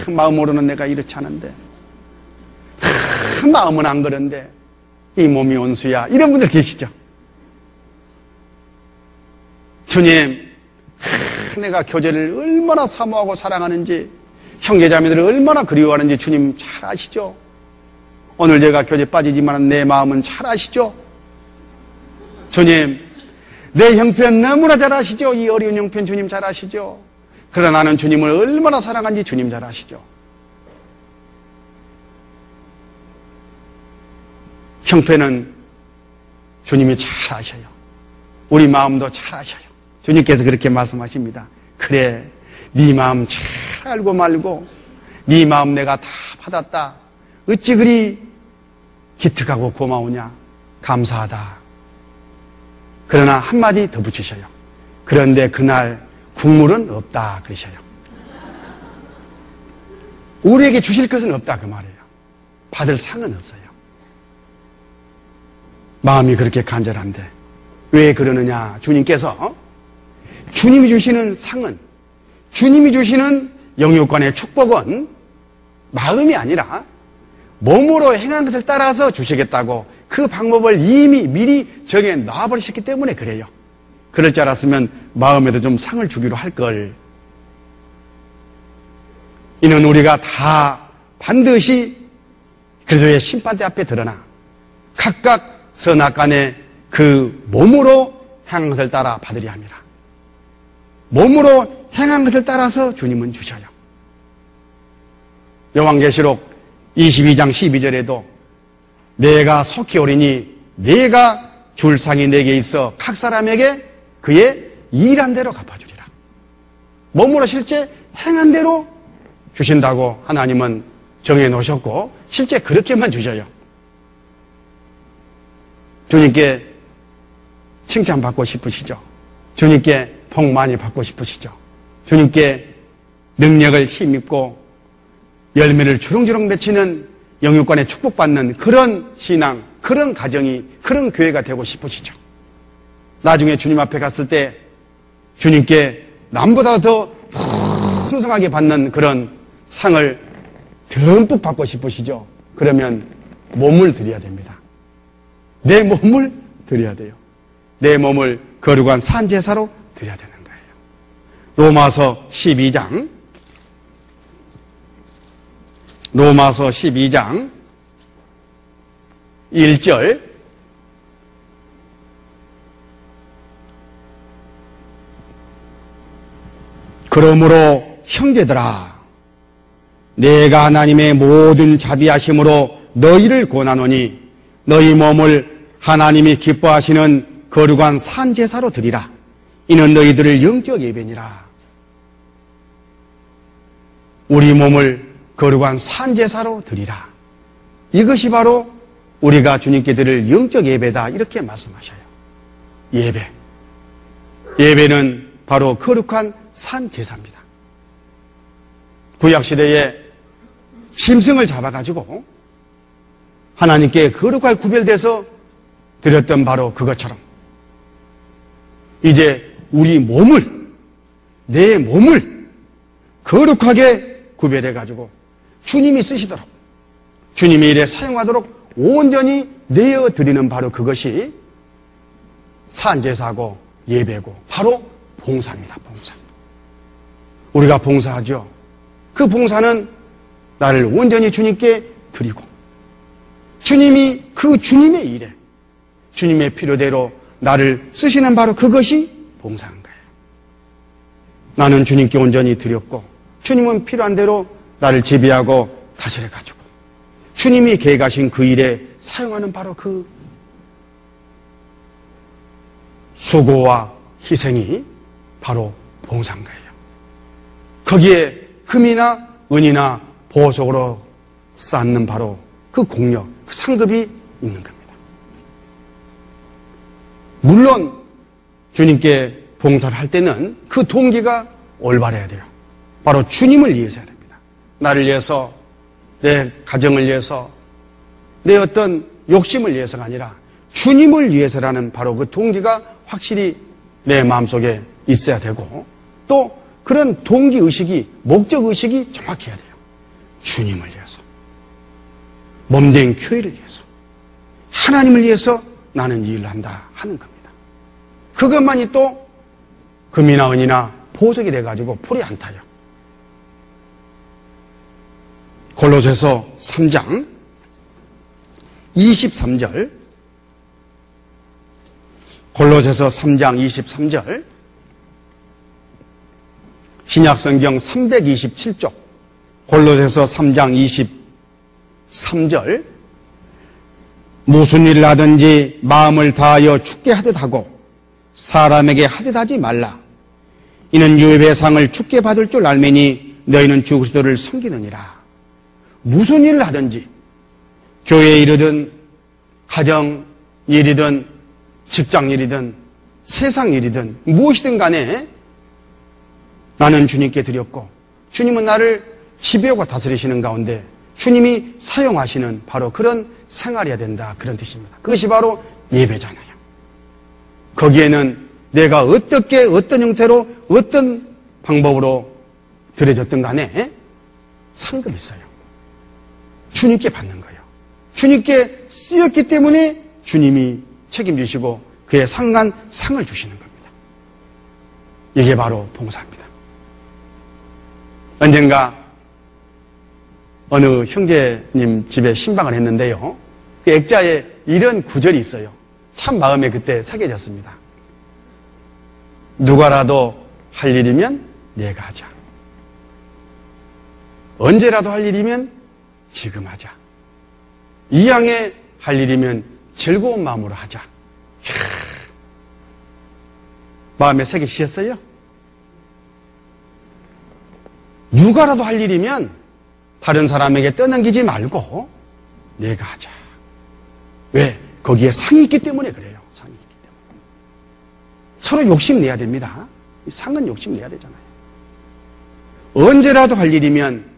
마음으로는 내가 이렇지 않은데, 마음은 안 그런데, 이 몸이 온수야. 이런 분들 계시죠? 주님, 내가 교제를 얼마나 사모하고 사랑하는지, 형제자매들을 얼마나 그리워하는지 주님 잘 아시죠? 오늘 제가 교제 빠지지만 내 마음은 잘 아시죠? 주님, 내 형편 너무나 잘 아시죠? 이 어려운 형편 주님 잘 아시죠? 그러나 나는 주님을 얼마나 사랑하는지 주님 잘 아시죠? 형편은 주님이 잘 아셔요. 우리 마음도 잘 아셔요. 주님께서 그렇게 말씀하십니다. 그래, 네 마음 잘 알고 말고 네 마음 내가 다 받았다. 어찌 그리 기특하고 고마우냐. 감사하다. 그러나 한마디 더 붙이셔요. 그런데 그날 국물은 없다 그러셔요. 우리에게 주실 것은 없다 그 말이에요. 받을 상은 없어요. 마음이 그렇게 간절한데 왜 그러느냐. 주님께서 주님이 주시는 상은, 주님이 주시는 영육간의 축복은 마음이 아니라 몸으로 행한 것을 따라서 주시겠다고 그 방법을 이미 미리 정해 놔버리셨기 때문에 그래요. 그럴 줄 알았으면 마음에도 좀 상을 주기로 할 걸. 이는 우리가 다 반드시 그리스도의 심판대 앞에 드러나 각각 선악간에 그 몸으로 행한 것을 따라 받으려 함이라. 몸으로 행한 것을 따라서 주님은 주셔요. 요한계시록 22장 12절에도 내가 속히 오리니 내가 줄 상이 내게 있어 각 사람에게 그의 일한 대로 갚아주리라. 몸으로 실제 행한 대로 주신다고 하나님은 정해놓으셨고 실제 그렇게만 주셔요. 주님께 칭찬받고 싶으시죠? 주님께 복 많이 받고 싶으시죠? 주님께 능력을 힘입고 열매를 주렁주렁 맺히는 영육간에 축복받는 그런 신앙, 그런 가정이, 그런 교회가 되고 싶으시죠? 나중에 주님 앞에 갔을 때 주님께 남보다 더 풍성하게 받는 그런 상을 듬뿍 받고 싶으시죠? 그러면 몸을 드려야 됩니다. 내 몸을 드려야 돼요. 내 몸을 거룩한 산제사로 드려야 되는 거예요. 로마서 12장 1절 그러므로 형제들아 내가 하나님의 모든 자비하심으로 너희를 권하노니 너희 몸을 하나님이 기뻐하시는 거룩한 산제사로 드리라. 이는 너희들을 영적 예배니라. 우리 몸을 거룩한 산제사로 드리라. 이것이 바로 우리가 주님께 드릴 영적 예배다. 이렇게 말씀하셔요. 예배는 바로 거룩한 산제사입니다. 구약시대에 짐승을 잡아가지고 하나님께 거룩하게 구별돼서 드렸던 바로 그것처럼 이제 우리 몸을, 내 몸을 거룩하게 구별해가지고 주님이 쓰시도록, 주님이 일에 사용하도록 온전히 내어드리는 바로 그것이 산제사고 예배고 바로 봉사입니다. 봉사. 우리가 봉사하죠. 그 봉사는 나를 온전히 주님께 드리고 주님이 그 주님의 일에 주님의 필요대로 나를 쓰시는 바로 그것이 봉사한 거예요. 나는 주님께 온전히 드렸고 주님은 필요한 대로 나를 지배하고 다스려가지고 주님이 계획하신 그 일에 사용하는 바로 그 수고와 희생이 바로 봉사인 거예요. 거기에 금이나 은이나 보석으로 쌓는 바로 그 공력, 그 상급이 있는 겁니다. 물론 주님께 봉사를 할 때는 그 동기가 올바라야 돼요. 바로 주님을 위해서 해야 됩니다. 나를 위해서, 내 가정을 위해서, 내 어떤 욕심을 위해서가 아니라 주님을 위해서라는 바로 그 동기가 확실히 내 마음속에 있어야 되고 또 그런 동기의식이, 목적의식이 정확해야 돼요. 주님을 위해서, 몸된 교회를 위해서, 하나님을 위해서 나는 이 일을 한다 하는 겁니다. 그것만이 또 금이나 은이나 보석이 돼가지고 풀이 안 타요. 골로새서 3장 23절 골로새서 3장 23절 신약성경 327쪽 골로새서 3장 23절 무슨 일을 하든지 마음을 다하여 죽게 하듯 하고 사람에게 하듯 하지 말라. 이는 유업의 상을 죽게 받을 줄 알매니 너희는 주 그리스도를 섬기느니라. 무슨 일을 하든지 교회 일이든 가정 일이든 직장 일이든 세상 일이든 무엇이든 간에 나는 주님께 드렸고 주님은 나를 지배하고 다스리시는 가운데 주님이 사용하시는 바로 그런 생활이어야 된다. 그런 뜻입니다. 그것이 바로 예배잖아요. 거기에는 내가 어떻게 어떤 형태로 어떤 방법으로 드려졌든 간에 상급이 있어요. 주님께 받는 거예요. 주님께 쓰였기 때문에 주님이 책임지시고 그에 상한 상을 주시는 겁니다. 이게 바로 봉사입니다. 언젠가 어느 형제님 집에 신방을 했는데요. 그 액자에 이런 구절이 있어요. 참 마음에 그때 새겨졌습니다. 누가라도 할 일이면 내가 하자. 언제라도 할 일이면 지금 하자. 이왕에 할 일이면 즐거운 마음으로 하자. 이야, 마음에 새기셨어요? 누가라도 할 일이면 다른 사람에게 떠넘기지 말고 내가 하자. 왜? 거기에 상이 있기 때문에 그래요. 상이 있기 때문에. 서로 욕심내야 됩니다. 상은 욕심내야 되잖아요. 언제라도 할 일이면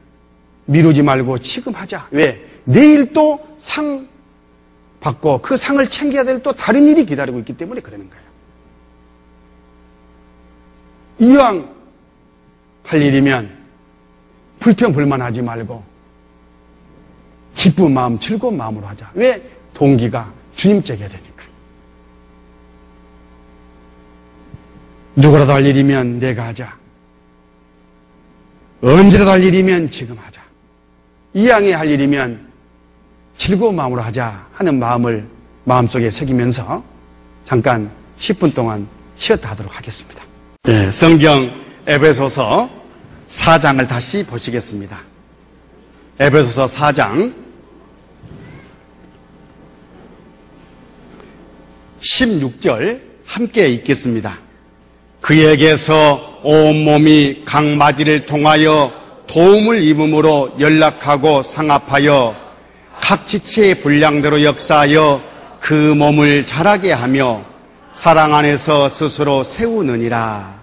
미루지 말고 지금 하자. 왜? 내일 또 상 받고 그 상을 챙겨야 될 또 다른 일이 기다리고 있기 때문에 그러는 거예요. 이왕 할 일이면 불평불만하지 말고 기쁜 마음, 즐거운 마음으로 하자. 왜? 동기가 주님 째게 되니까. 누구라도 할 일이면 내가 하자. 언제라도 할 일이면 지금 하자. 이왕에 할 일이면 즐거운 마음으로 하자 하는 마음을 마음속에 새기면서 잠깐 10분 동안 쉬었다 하도록 하겠습니다. 네, 성경 에베소서 4장을 다시 보시겠습니다. 에베소서 4장 16절 함께 읽겠습니다. 그에게서 온몸이 각 마디를 통하여 도움을 입음으로 연락하고 상합하여 각 지체의 분량대로 역사하여 그 몸을 자라게 하며 사랑 안에서 스스로 세우느니라.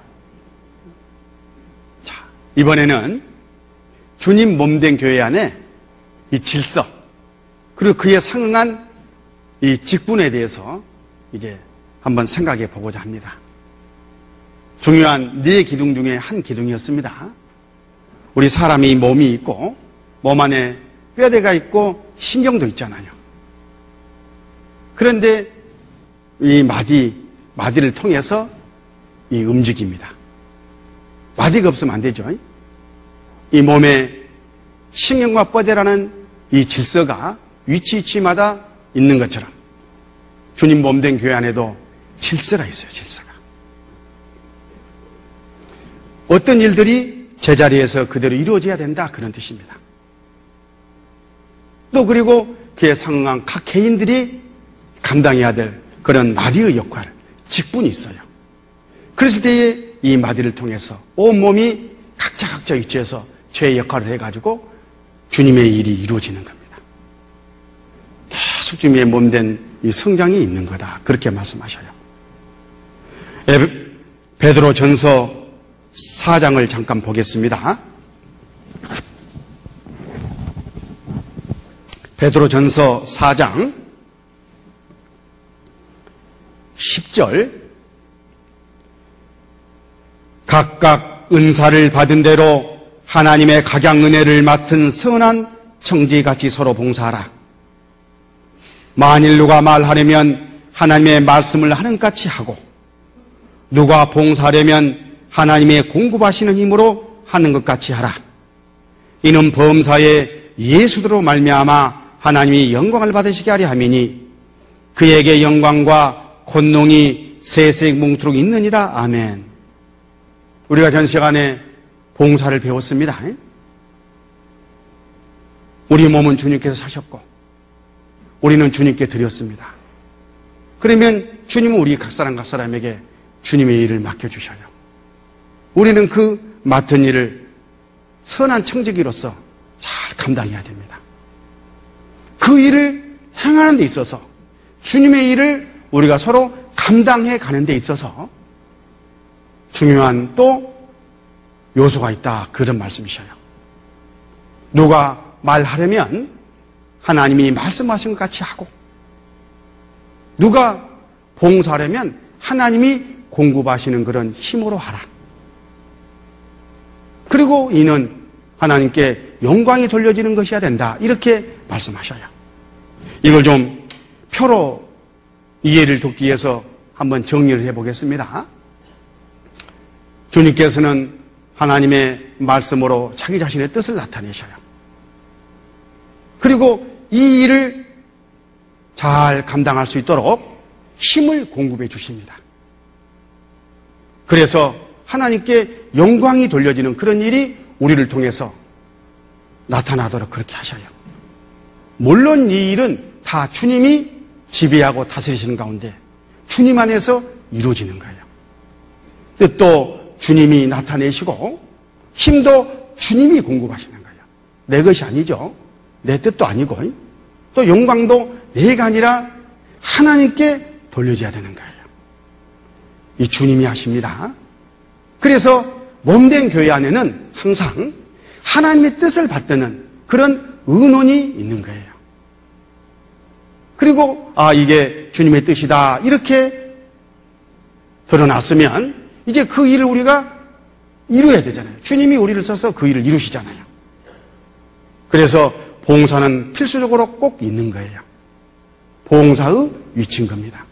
자, 이번에는 주님 몸된 교회 안에 이 질서 그리고 그에 상응한 이 직분에 대해서 이제 한번 생각해 보고자 합니다. 중요한 네 기둥 중에 한 기둥이었습니다. 우리 사람이 몸이 있고 몸 안에 뼈대가 있고 신경도 있잖아요. 그런데 이 마디를 통해서 이 움직입니다. 마디가 없으면 안 되죠. 이 몸에 신경과 뼈대라는 이 질서가 위치마다 있는 것처럼 주님 몸된 교회 안에도 질서가 있어요. 질서가. 어떤 일들이 제자리에서 그대로 이루어져야 된다 그런 뜻입니다. 또 그리고 그에 상응한 각 개인들이 감당해야 될 그런 마디의 역할, 직분이 있어요. 그랬을 때에 이 마디를 통해서 온몸이 각자 위치에서 죄의 역할을 해가지고 주님의 일이 이루어지는 겁니다. 계속 주님의 몸된 이 성장이 있는 거다. 그렇게 말씀하셔요. 베드로 전서 4장을 잠깐 보겠습니다. 베드로 전서 4장 10절 각각 은사를 받은 대로 하나님의 각양 은혜를 맡은 선한 청지같이 서로 봉사하라. 만일 누가 말하려면 하나님의 말씀을 하는 것 같이 하고 누가 봉사하려면 하나님의 공급하시는 힘으로 하는 것 같이 하라. 이는 범사에 예수로 말미암아 하나님이 영광을 받으시게 하려 함이니 그에게 영광과 권능이 세세 뭉토록 있느니라. 아멘. 우리가 전 시간에 봉사를 배웠습니다. 우리 몸은 주님께서 사셨고 우리는 주님께 드렸습니다. 그러면 주님은 우리 각 사람에게 주님의 일을 맡겨주셔요. 우리는 그 맡은 일을 선한 청지기로서 잘 감당해야 됩니다. 그 일을 행하는 데 있어서 주님의 일을 우리가 서로 감당해 가는 데 있어서 중요한 또 요소가 있다. 그런 말씀이셔요. 누가 말하려면 하나님이 말씀하신 것 같이 하고 누가 봉사하려면 하나님이 공급하시는 그런 힘으로 하라. 그리고 이는 하나님께 영광이 돌려지는 것이어야 된다. 이렇게 말씀하셔요. 이걸 좀 표로 이해를 돕기 위해서 한번 정리를 해보겠습니다. 주님께서는 하나님의 말씀으로 자기 자신의 뜻을 나타내셔요. 그리고 이 일을 잘 감당할 수 있도록 힘을 공급해 주십니다. 그래서 하나님께 영광이 돌려지는 그런 일이 우리를 통해서 나타나도록 그렇게 하셔요. 물론 이 일은 다 주님이 지배하고 다스리시는 가운데 주님 안에서 이루어지는 거예요. 뜻도 주님이 나타내시고 힘도 주님이 공급하시는 거예요. 내 것이 아니죠. 내 뜻도 아니고 또 영광도 내가 아니라 하나님께 돌려줘야 되는 거예요. 이 주님이 하십니다. 그래서 몸된 교회 안에는 항상 하나님의 뜻을 받드는 그런 의논이 있는 거예요. 그리고 이게 주님의 뜻이다 이렇게 드러났으면 이제 그 일을 우리가 이루어야 되잖아요. 주님이 우리를 써서 그 일을 이루시잖아요. 그래서 봉사는 필수적으로 꼭 있는 거예요. 봉사의 위치인 겁니다.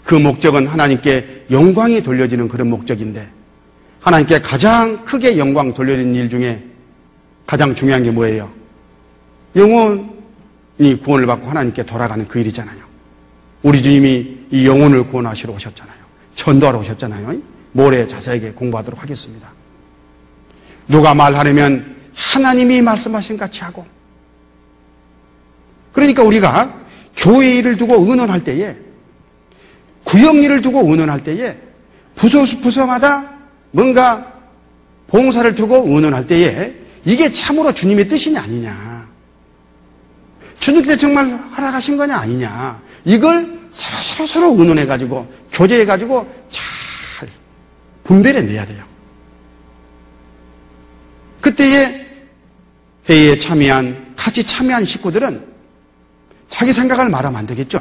그 목적은 하나님께 영광이 돌려지는 그런 목적인데 하나님께 가장 크게 영광 돌려지는 일 중에 가장 중요한 게 뭐예요? 영혼이 구원을 받고 하나님께 돌아가는 그 일이잖아요. 우리 주님이 이 영혼을 구원하시러 오셨잖아요. 전도하러 오셨잖아요. 모레 자세하게 공부하도록 하겠습니다. 누가 말하려면 하나님이 말씀하신 같이 하고, 그러니까 우리가 교회 일을 두고 의논할 때에, 구역 일을 두고 의논할 때에, 부서마다 뭔가 봉사를 두고 의논할 때에 이게 참으로 주님의 뜻이냐 아니냐, 주님께서 정말 허락하신 거냐 아니냐, 이걸 서로 의논해가지고 교제해가지고 잘 분별해내야 돼요. 그때에 회의에 같이 참여한 식구들은 자기 생각을 말하면 안 되겠죠.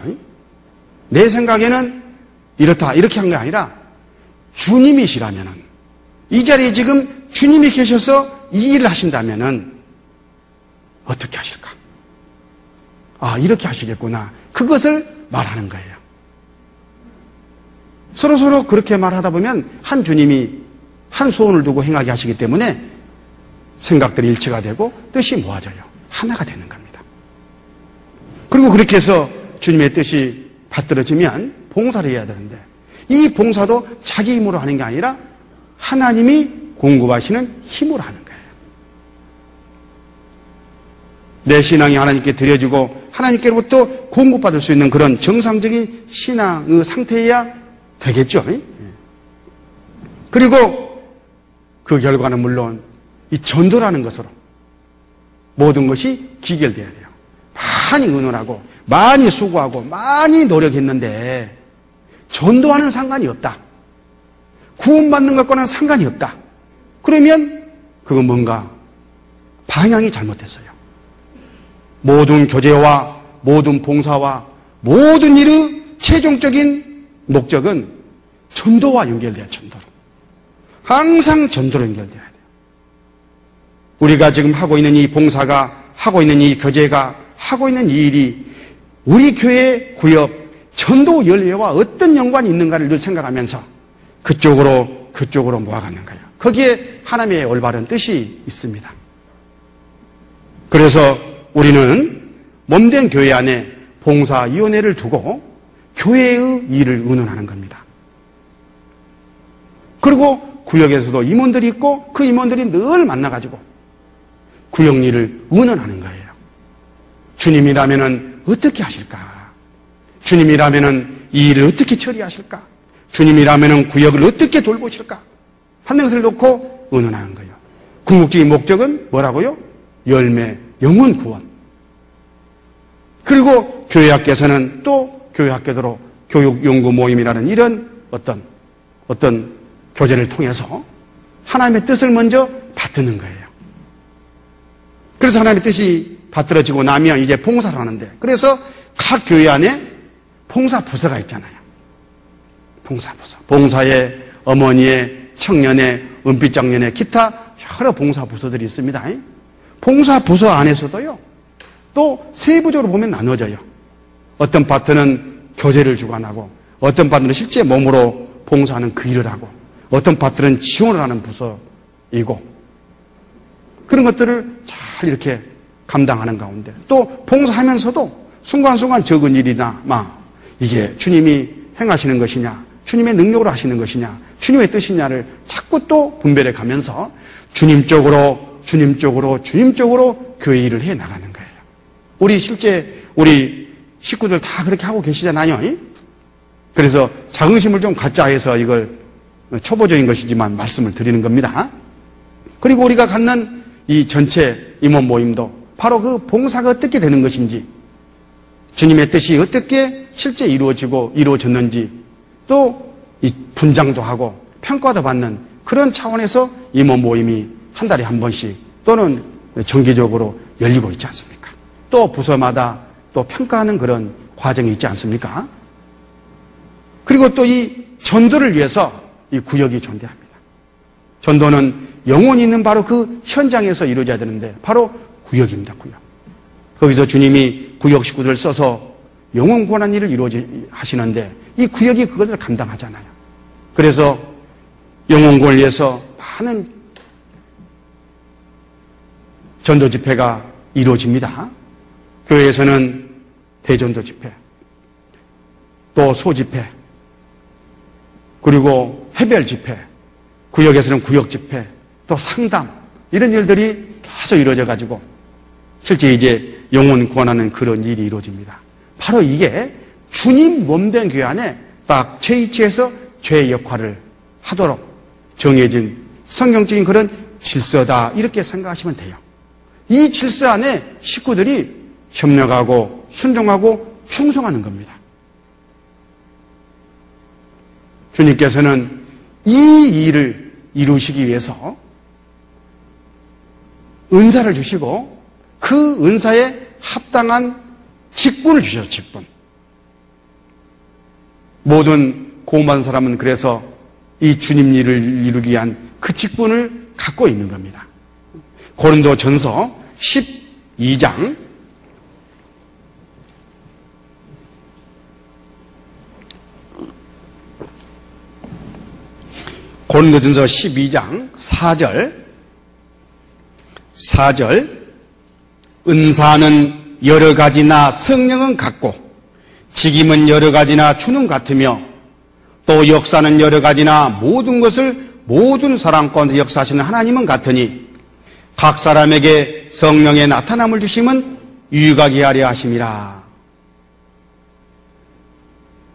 내 생각에는 이렇다 이렇게 한 게 아니라 주님이시라면은, 이 자리에 지금 주님이 계셔서 이 일을 하신다면은 어떻게 하실까? 이렇게 하시겠구나. 그것을 말하는 거예요. 서로 그렇게 말하다 보면 한 주님이 한 소원을 두고 행하게 하시기 때문에 생각들이 일치가 되고 뜻이 모아져요. 하나가 되는 겁니다. 그리고 그렇게 해서 주님의 뜻이 받들어지면 봉사를 해야 되는데, 이 봉사도 자기 힘으로 하는 게 아니라 하나님이 공급하시는 힘으로 하는 거예요. 내 신앙이 하나님께 드려지고 하나님께로부터 공급받을 수 있는 그런 정상적인 신앙의 상태여야 되겠죠. 그리고 그 결과는 물론 이 전도라는 것으로 모든 것이 기결돼야 돼요. 많이 의논하고 많이 수고하고 많이 노력했는데 전도와는 상관이 없다. 구원받는 것과는 상관이 없다. 그러면 그건 뭔가 방향이 잘못됐어요. 모든 교제와 모든 봉사와 모든 일의 최종적인 목적은 전도와 연결돼야 전도로. 항상 전도로 연결돼야 돼요. 우리가 지금 하고 있는 이 봉사가, 하고 있는 이 교제가, 하고 있는 이 일이 우리 교회 구역 전도 연례와 어떤 연관이 있는가를 늘 생각하면서 그쪽으로 모아가는 거예요. 거기에 하나님의 올바른 뜻이 있습니다. 그래서 우리는 몸된 교회 안에 봉사위원회를 두고 교회의 일을 의논하는 겁니다. 그리고 구역에서도 임원들이 있고 그 임원들이 늘 만나가지고 구역 일을 의논하는 거예요. 주님이라면은 어떻게 하실까? 주님이라면은 이 일을 어떻게 처리하실까? 주님이라면은 구역을 어떻게 돌보실까? 하는 것을 놓고 의논하는 거예요. 궁극적인 목적은 뭐라고요? 열매, 영혼 구원. 그리고 교회학교에서는 또 교회학교대로 교육연구 모임이라는 이런 어떤 교제를 통해서 하나님의 뜻을 먼저 받드는 거예요. 그래서 하나님의 뜻이 받들어지고 나면 이제 봉사를 하는데, 그래서 각 교회 안에 봉사부서가 있잖아요. 봉사부서. 봉사의, 어머니의, 청년의, 은빛장년의 기타 여러 봉사부서들이 있습니다. 봉사부서 안에서도요, 또 세부적으로 보면 나눠져요. 어떤 파트는 교제를 주관하고, 어떤 파트는 실제 몸으로 봉사하는 그 일을 하고, 어떤 파트는 지원을 하는 부서이고, 그런 것들을 잘 이렇게 감당하는 가운데, 또 봉사하면서도 순간순간 적은 일이나 이게 주님이 행하시는 것이냐, 주님의 능력으로 하시는 것이냐, 주님의 뜻이냐를 자꾸 또 분별해 가면서 주님 쪽으로 교회 일을 해 나가는 거예요. 우리 실제 우리 식구들 다 그렇게 하고 계시잖아요. 그래서 자긍심을 좀 갖자 해서 이걸 초보적인 것이지만 말씀을 드리는 겁니다. 그리고 우리가 갖는 이 전체 임원 모임도 바로 그 봉사가 어떻게 되는 것인지, 주님의 뜻이 어떻게 실제 이루어졌는지, 또 이 분장도 하고 평가도 받는 그런 차원에서 임원 모임이 한 달에 한 번씩 또는 정기적으로 열리고 있지 않습니까? 또 부서마다 또 평가하는 그런 과정이 있지 않습니까? 그리고 또 이 전도를 위해서 이 구역이 존재합니다. 전도는 영혼이 있는 바로 그 현장에서 이루어져야 되는데 바로 구역입니다. 구역. 거기서 주님이 구역 식구들을 써서 영혼 구원한 일을 하시는데 이 구역이 그것을 감당하잖아요. 그래서 영혼 구원을 위해서 많은 전도 집회가 이루어집니다. 교회에서는 대전도 집회, 또 소집회, 그리고 해별 집회, 구역에서는 구역 집회, 또 상담, 이런 일들이 계속 이루어져 가지고 실제 이제 영혼 구원하는 그런 일이 이루어집니다. 바로 이게 주님 몸된 교회 안에 딱 제 위치에서 죄의 역할을 하도록 정해진 성경적인 그런 질서다, 이렇게 생각하시면 돼요. 이 질서 안에 식구들이 협력하고 순종하고 충성하는 겁니다. 주님께서는 이 일을 이루시기 위해서 은사를 주시고 그 은사에 합당한 직분을 주셔서 직분. 모든 구원받은 사람은 그래서 이 주님 일을 이루기 위한 그 직분을 갖고 있는 겁니다. 고린도전서 12장 고린도전서 12장 4절 은사는 여러 가지나 성령은 같고 직임은 여러 가지나 주는 같으며 또 역사는 여러 가지나 모든 것을 모든 사람 가운데 역사하시는 하나님은 같으니 각 사람에게 성령의 나타남을 주심은 유익하게 하려 하심이라.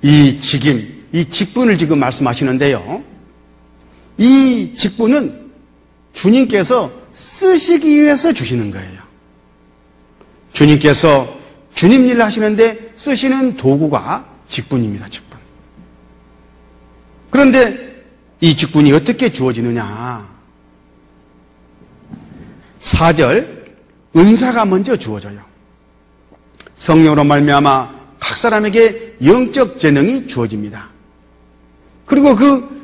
이 직임, 이 직분을 지금 말씀하시는데요. 이 직분은 주님께서 쓰시기 위해서 주시는 거예요. 주님께서 주님 일을 하시는데 쓰시는 도구가 직분입니다. 직분. 그런데 이 직분이 어떻게 주어지느냐? 4절 은사가 먼저 주어져요. 성령으로 말미암아 각 사람에게 영적 재능이 주어집니다. 그리고 그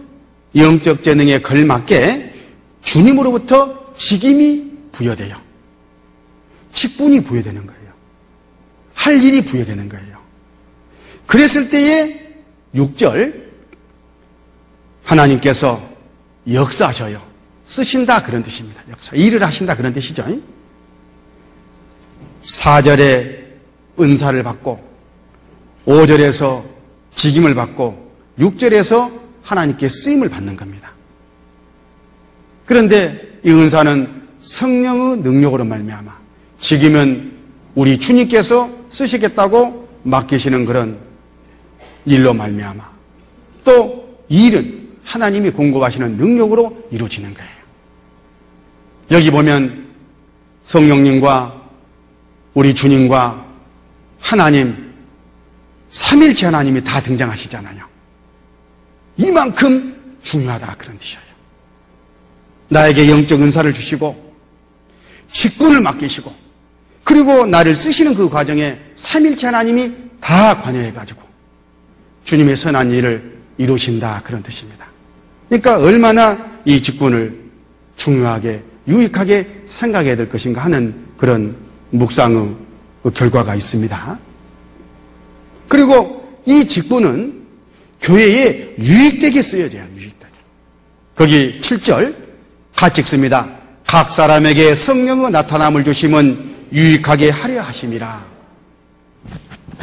영적 재능에 걸맞게 주님으로부터 직임이 부여돼요. 직분이 부여되는 거예요. 할 일이 부여되는 거예요. 그랬을 때에 6절 하나님께서 역사하셔요. 쓰신다, 그런 뜻입니다. 역사, 일을 하신다, 그런 뜻이죠. 4절에 은사를 받고 5절에서 직임을 받고 6절에서 하나님께 쓰임을 받는 겁니다. 그런데 이 은사는 성령의 능력으로 말미암아, 직임은 우리 주님께서 쓰시겠다고 맡기시는 그런 일로 말미암아, 또 일은 하나님이 공급하시는 능력으로 이루어지는 거예요. 여기 보면 성령님과 우리 주님과 하나님, 삼일체 하나님이 다 등장하시잖아요. 이만큼 중요하다, 그런 뜻이에요. 나에게 영적 은사를 주시고 직분을 맡기시고 그리고 나를 쓰시는 그 과정에 삼일체 하나님이 다 관여해가지고 주님의 선한 일을 이루신다, 그런 뜻입니다. 그러니까 얼마나 이 직분을 중요하게 유익하게 생각해야 될 것인가 하는 그런 묵상의 결과가 있습니다. 그리고 이 직분은 교회에 유익되게 쓰여져야 해요. 유익되게. 거기 7절 같이 읽습니다. 각 사람에게 성령의 나타남을 주심은 유익하게 하려 하심이라.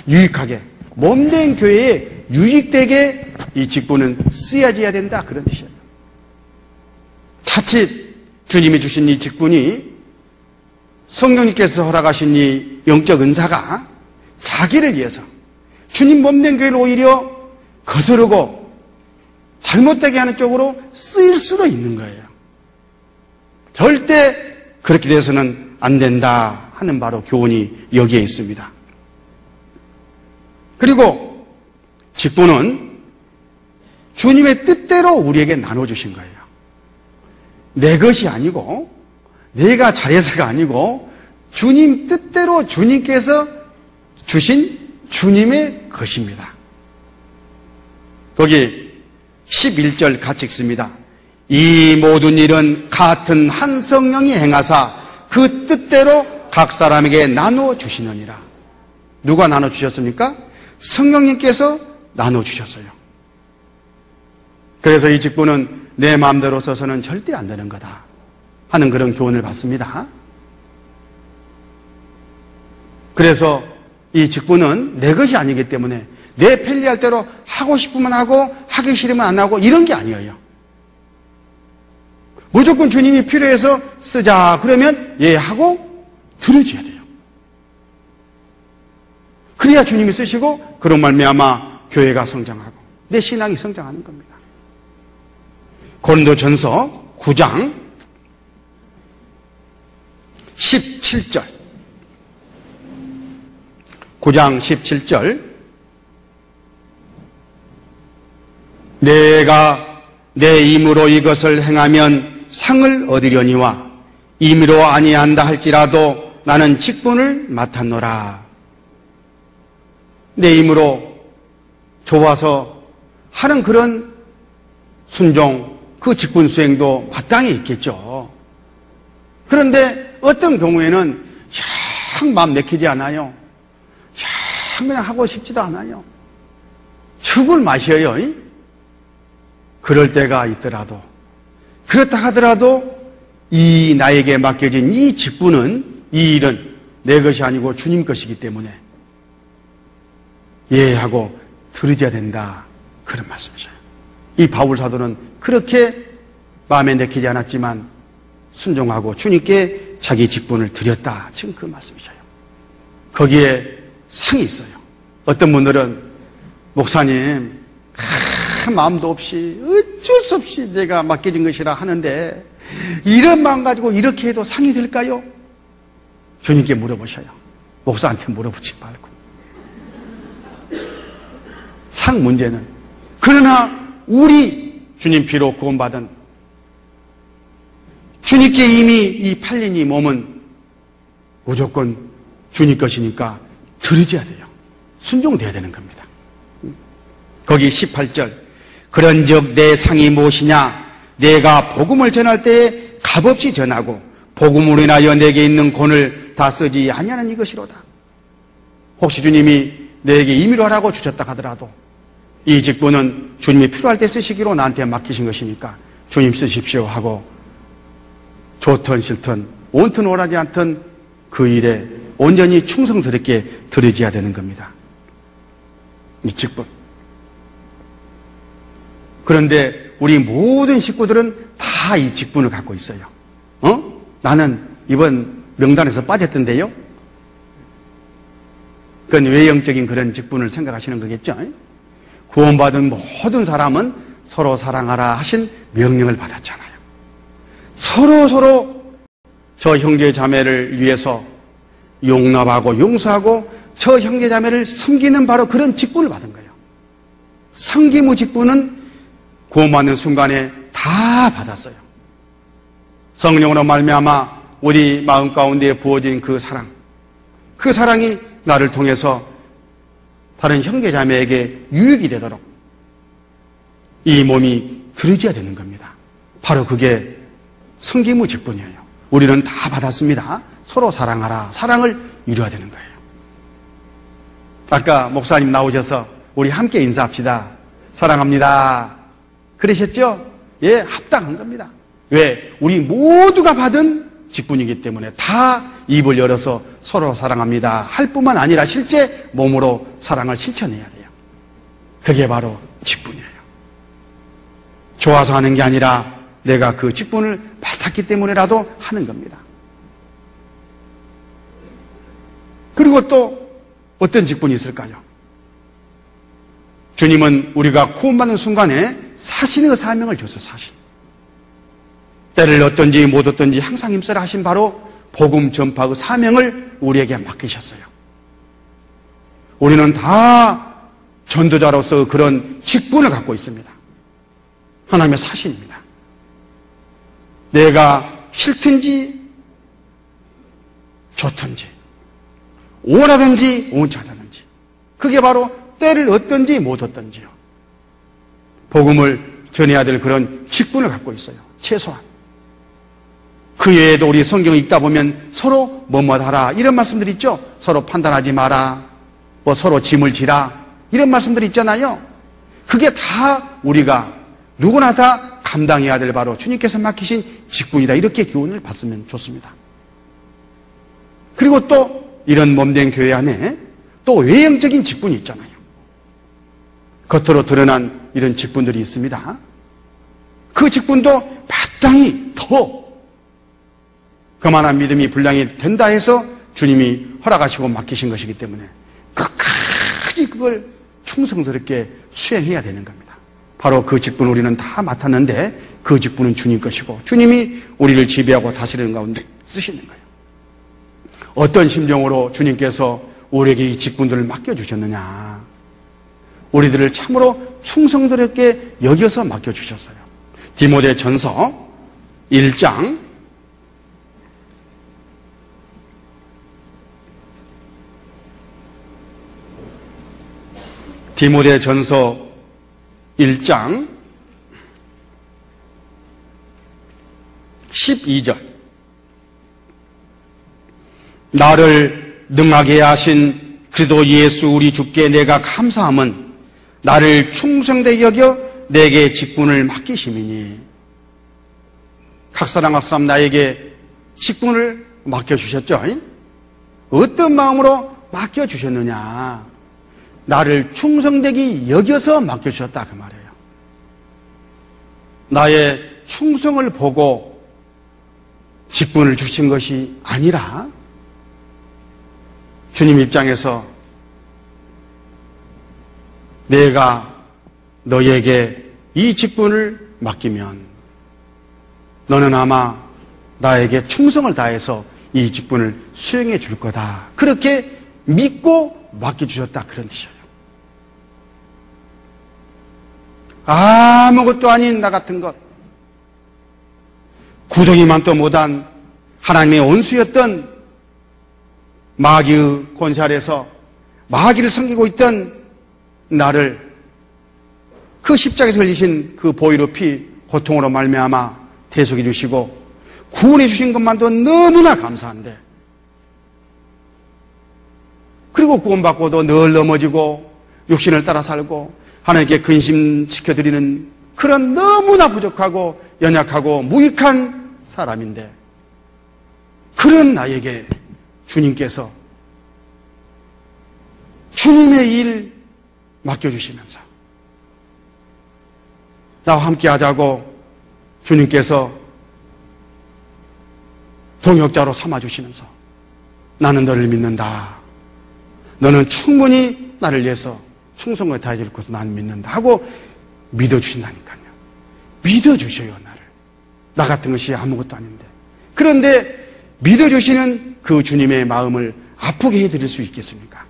유익하게. 몸된 교회에 유익되게 이 직분은 쓰여져야 된다, 그런 뜻이에요. 자칫 주님이 주신 이 직분이, 성령님께서 허락하신 이 영적 은사가 자기를 위해서 주님 몸된 교회를 오히려 거스르고 잘못되게 하는 쪽으로 쓰일 수도 있는 거예요. 절대 그렇게 돼서는 안 된다 하는 바로 교훈이 여기에 있습니다. 그리고 직분은 주님의 뜻대로 우리에게 나눠주신 거예요. 내 것이 아니고, 내가 잘해서가 아니고, 주님 뜻대로 주님께서 주신 주님의 것입니다. 거기 11절 같이 읽습니다. 이 모든 일은 같은 한 성령이 행하사 그 뜻대로 각 사람에게 나누어 주시느니라. 누가 나눠 주셨습니까? 성령님께서 나눠 주셨어요. 그래서 이 직분은 내 마음대로 써서는 절대 안 되는 거다 하는 그런 교훈을 받습니다. 그래서 이 직분은 내 것이 아니기 때문에 내 편리할 대로 하고 싶으면 하고 하기 싫으면 안 하고 이런 게 아니에요. 무조건 주님이 필요해서 쓰자 그러면 예 하고 들어줘야 돼요. 그래야 주님이 쓰시고 그런 말미암아 교회가 성장하고 내 신앙이 성장하는 겁니다. 고린도전서 9장 17절 9장 17절 내가 내 힘으로 이것을 행하면 상을 얻으려니와 임의로 아니한다 할지라도 나는 직분을 맡았노라. 내 힘으로 좋아서 하는 그런 순종, 그 직분 수행도 마땅히 있겠죠. 그런데 어떤 경우에는 영 마음 내키지 않아요. 영 그냥 하고 싶지도 않아요. 죽을 맛이에요. 그럴 때가 있더라도, 그렇다 하더라도 이 나에게 맡겨진 이 직분은, 이 일은 내 것이 아니고 주님 것이기 때문에 예 하고 들으셔야 된다, 그런 말씀이죠. 이 바울 사도는 그렇게 마음에 내키지 않았지만 순종하고 주님께 자기 직분을 드렸다, 지금 그 말씀이죠. 거기에 상이 있어요. 어떤 분들은 목사님 마음도 없이 어쩔 수 없이 내가 맡겨진 것이라 하는데 이런 마음 가지고 이렇게 해도 상이 될까요? 주님께 물어보셔요. 목사한테 물어보지 말고. 상 문제는, 그러나 우리 주님 피로 구원받은 주님께 이미 이 팔린 이 몸은 무조건 주님 것이니까 들으셔야 돼요. 순종돼야 되는 겁니다. 거기 18절 그런즉 내 상이 무엇이냐? 내가 복음을 전할 때에 값없이 전하고 복음으로 인하여 내게 있는 권을 다 쓰지 아니하는 이것이로다. 혹시 주님이 내게 임의로 하라고 주셨다 하더라도 이 직분은 주님이 필요할 때 쓰시기로 나한테 맡기신 것이니까 주님 쓰십시오 하고 좋든 싫든 옳든 옳지 않든 그 일에 온전히 충성스럽게 들어줘야 되는 겁니다. 이 직분. 그런데 우리 모든 식구들은 다 이 직분을 갖고 있어요. 나는 이번 명단에서 빠졌던데요? 그건 외형적인 그런 직분을 생각하시는 거겠죠? 구원받은 모든 사람은 서로 사랑하라 하신 명령을 받았잖아요. 서로 저 형제 자매를 위해서 용납하고 용서하고 저 형제 자매를 섬기는 바로 그런 직분을 받은 거예요. 섬기무 직분은 구원받는 순간에 다 받았어요. 성령으로 말미암아 우리 마음 가운데 부어진 그 사랑, 그 사랑이 나를 통해서 다른 형제 자매에게 유익이 되도록 이 몸이 들어져야 되는 겁니다. 바로 그게 섬기무 직분이에요. 우리는 다 받았습니다. 서로 사랑하라. 사랑을 이루어야 되는 거예요. 아까 목사님 나오셔서 우리 함께 인사합시다. 사랑합니다. 그러셨죠? 예, 합당한 겁니다. 왜? 우리 모두가 받은 직분이기 때문에 다 입을 열어서 서로 사랑합니다 할 뿐만 아니라 실제 몸으로 사랑을 실천해야 돼요. 그게 바로 직분이에요. 좋아서 하는 게 아니라 내가 그 직분을 맡았기 때문에라도 하는 겁니다. 그리고 또 어떤 직분이 있을까요? 주님은 우리가 구원받는 순간에 사신의 사명을 줬어요. 사신. 때를 얻든지 못 얻든지 항상 힘써라 하신 바로 복음 전파의 사명을 우리에게 맡기셨어요. 우리는 다 전도자로서 그런 직분을 갖고 있습니다. 하나님의 사신입니다. 내가 싫든지 좋든지 원하든지 원치 않든지 그게 바로 때를 얻든지 못 얻든지요. 복음을 전해야 될 그런 직분을 갖고 있어요. 최소한. 그 외에도 우리 성경을 읽다 보면 서로 뭐뭐 하라 이런 말씀들이 있죠. 서로 판단하지 마라, 뭐 서로 짐을 지라 이런 말씀들이 있잖아요. 그게 다 우리가 누구나 다 감당해야 될 바로 주님께서 맡기신 직분이다. 이렇게 교훈을 받으면 좋습니다. 그리고 또 이런 몸된 교회 안에 또 외형적인 직분이 있잖아요. 겉으로 드러난 이런 직분들이 있습니다. 그 직분도 마땅히 더 그만한 믿음이 분량이 된다 해서 주님이 허락하시고 맡기신 것이기 때문에 끝까지 그걸 충성스럽게 수행해야 되는 겁니다. 바로 그 직분을 우리는 다 맡았는데 그 직분은 주님 것이고 주님이 우리를 지배하고 다스리는 가운데 쓰시는 거예요. 어떤 심정으로 주님께서 우리에게 이 직분들을 맡겨주셨느냐. 우리들을 참으로 충성스럽게 여겨서 맡겨주셨어요. 디모데전서 1장 12절 나를 능하게 하신 그리스도 예수 우리 주께 내가 감사함은 나를 충성되게 여겨 내게 직분을 맡기심이니. 각사랑 각사람 나에게 직분을 맡겨주셨죠. 어떤 마음으로 맡겨주셨느냐. 나를 충성되게 여겨서 맡겨주셨다 그 말이에요. 나의 충성을 보고 직분을 주신 것이 아니라 주님 입장에서 내가 너에게 이 직분을 맡기면 너는 아마 나에게 충성을 다해서 이 직분을 수행해 줄 거다. 그렇게 믿고 맡겨주셨다 그런 뜻이에요. 아무것도 아닌 나 같은 것, 구덩이만도 못한 하나님의 원수였던 마귀의 권세 아래서 마귀를 섬기고 있던 나를 그 십자가에서 흘리신 그 보혈의 피 고통으로 말미암아 대속해 주시고 구원해 주신 것만도 너무나 감사한데, 그리고 구원받고도 늘 넘어지고 육신을 따라 살고 하나님께 근심시켜드리는 그런 너무나 부족하고 연약하고 무익한 사람인데, 그런 나에게 주님께서 주님의 일 맡겨주시면서 나와 함께 하자고 주님께서 동역자로 삼아주시면서 나는 너를 믿는다. 너는 충분히 나를 위해서 충성을 다해줄 것도 난 믿는다 하고 믿어주신다니까요. 믿어주셔요, 나를. 나 같은 것이 아무것도 아닌데. 그런데 믿어주시는 그 주님의 마음을 아프게 해드릴 수 있겠습니까?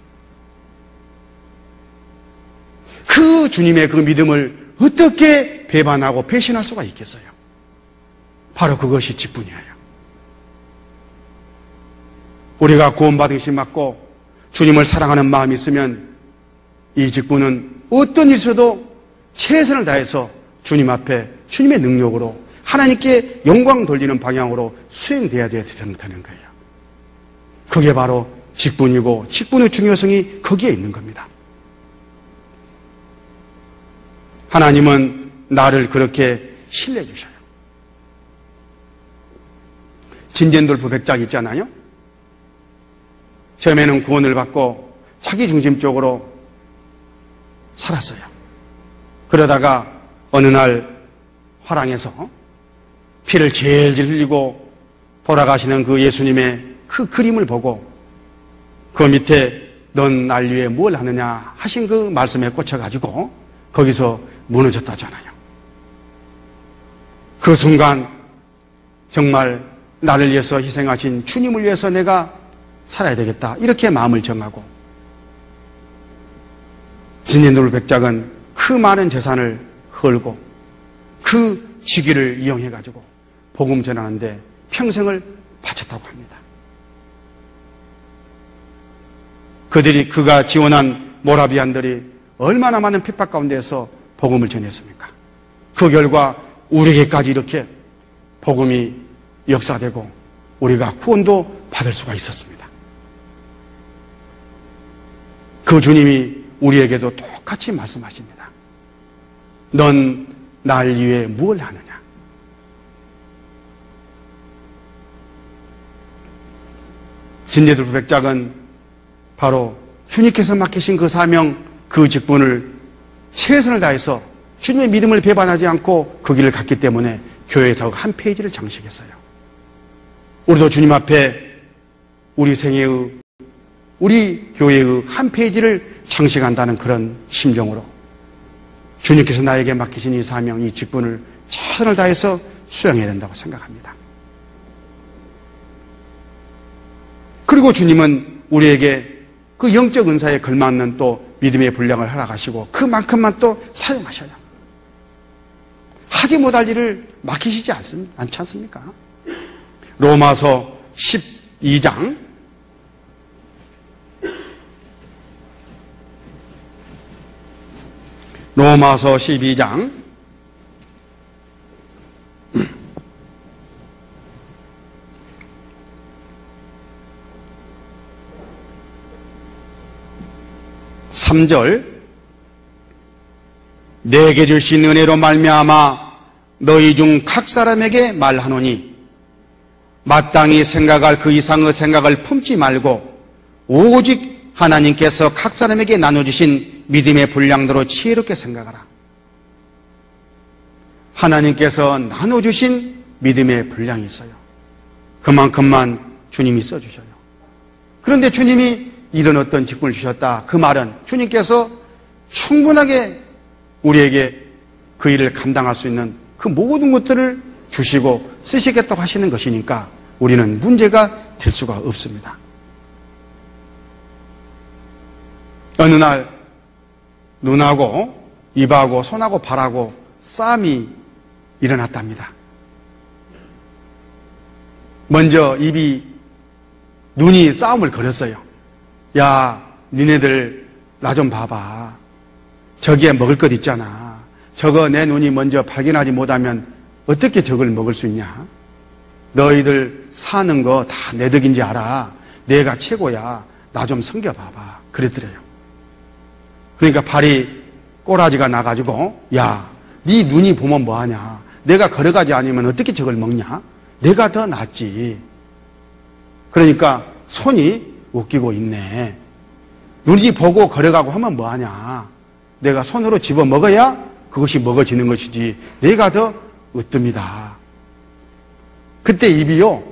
그 주님의 그 믿음을 어떻게 배반하고 배신할 수가 있겠어요? 바로 그것이 직분이에요. 우리가 구원받으심 받고 주님을 사랑하는 마음이 있으면 이 직분은 어떤 일에서도 최선을 다해서 주님 앞에 주님의 능력으로 하나님께 영광 돌리는 방향으로 수행돼야 되는 거예요. 그게 바로 직분이고 직분의 중요성이 거기에 있는 겁니다. 하나님은 나를 그렇게 신뢰해 주셔요. 진젠돌프 백작 있잖아요. 처음에는 구원을 받고 자기 중심적으로 살았어요. 그러다가 어느 날 화랑에서 피를 질질 흘리고 돌아가시는 그 예수님의 그 그림을 보고 그 밑에 넌 날 위해 뭘 하느냐 하신 그 말씀에 꽂혀가지고 거기서 무너졌다잖아요. 그 순간 정말 나를 위해서 희생하신 주님을 위해서 내가 살아야 되겠다 이렇게 마음을 정하고 진젠돌 백작은 그 많은 재산을 헐고 그 직위를 이용해가지고 복음 전하는데 평생을 바쳤다고 합니다. 그가 지원한 모라비안들이 얼마나 많은 핍박 가운데에서 복음을 전했습니까? 그 결과 우리에게까지 이렇게 복음이 역사되고 우리가 구원도 받을 수가 있었습니다. 그 주님이 우리에게도 똑같이 말씀하십니다. 넌 날 위해 무엇을 하느냐? 진제돌프 백작은 바로 주님께서 맡기신 그 사명, 그 직분을 최선을 다해서 주님의 믿음을 배반하지 않고 그 길을 갔기 때문에 교회에서 한 페이지를 장식했어요. 우리도 주님 앞에 우리 생애의, 우리 교회의 한 페이지를 장식한다는 그런 심정으로 주님께서 나에게 맡기신 이 사명, 이 직분을 최선을 다해서 수행해야 된다고 생각합니다. 그리고 주님은 우리에게 그 영적 은사에 걸맞는 또 믿음의 분량을 허락하시고 그만큼만 또 사용하셔요. 하지 못할 일을 맡기시지 않지 않습니까? 로마서 12장 3절 내게 주신 은혜로 말미암아 너희 중 각 사람에게 말하노니 마땅히 생각할 그 이상의 생각을 품지 말고 오직 하나님께서 각 사람에게 나눠주신 믿음의 분량대로 지혜롭게 생각하라. 하나님께서 나눠주신 믿음의 분량이 있어요. 그만큼만 주님이 써주셔요. 그런데 주님이 이런 어떤 직분을 주셨다. 그 말은 주님께서 충분하게 우리에게 그 일을 감당할 수 있는 그 모든 것들을 주시고 쓰시겠다고 하시는 것이니까 우리는 문제가 될 수가 없습니다. 어느 날 눈하고 입하고 손하고 발하고 싸움이 일어났답니다. 먼저 눈이 싸움을 걸었어요. 야, 니네들 나 좀 봐봐. 저기에 먹을 것 있잖아. 저거 내 눈이 먼저 발견하지 못하면 어떻게 저걸 먹을 수 있냐? 너희들 사는 거 다 내 덕인지 알아. 내가 최고야. 나 좀 섬겨봐봐. 그랬더래요. 그러니까 발이 꼬라지가 나가지고 야, 네 눈이 보면 뭐하냐? 내가 걸어가지 않으면 어떻게 저걸 먹냐? 내가 더 낫지. 그러니까 손이 웃기고 있네. 눈이 보고 걸어가고 하면 뭐하냐? 내가 손으로 집어 먹어야 그것이 먹어지는 것이지 내가 더 으뜸이다. 그때 입이요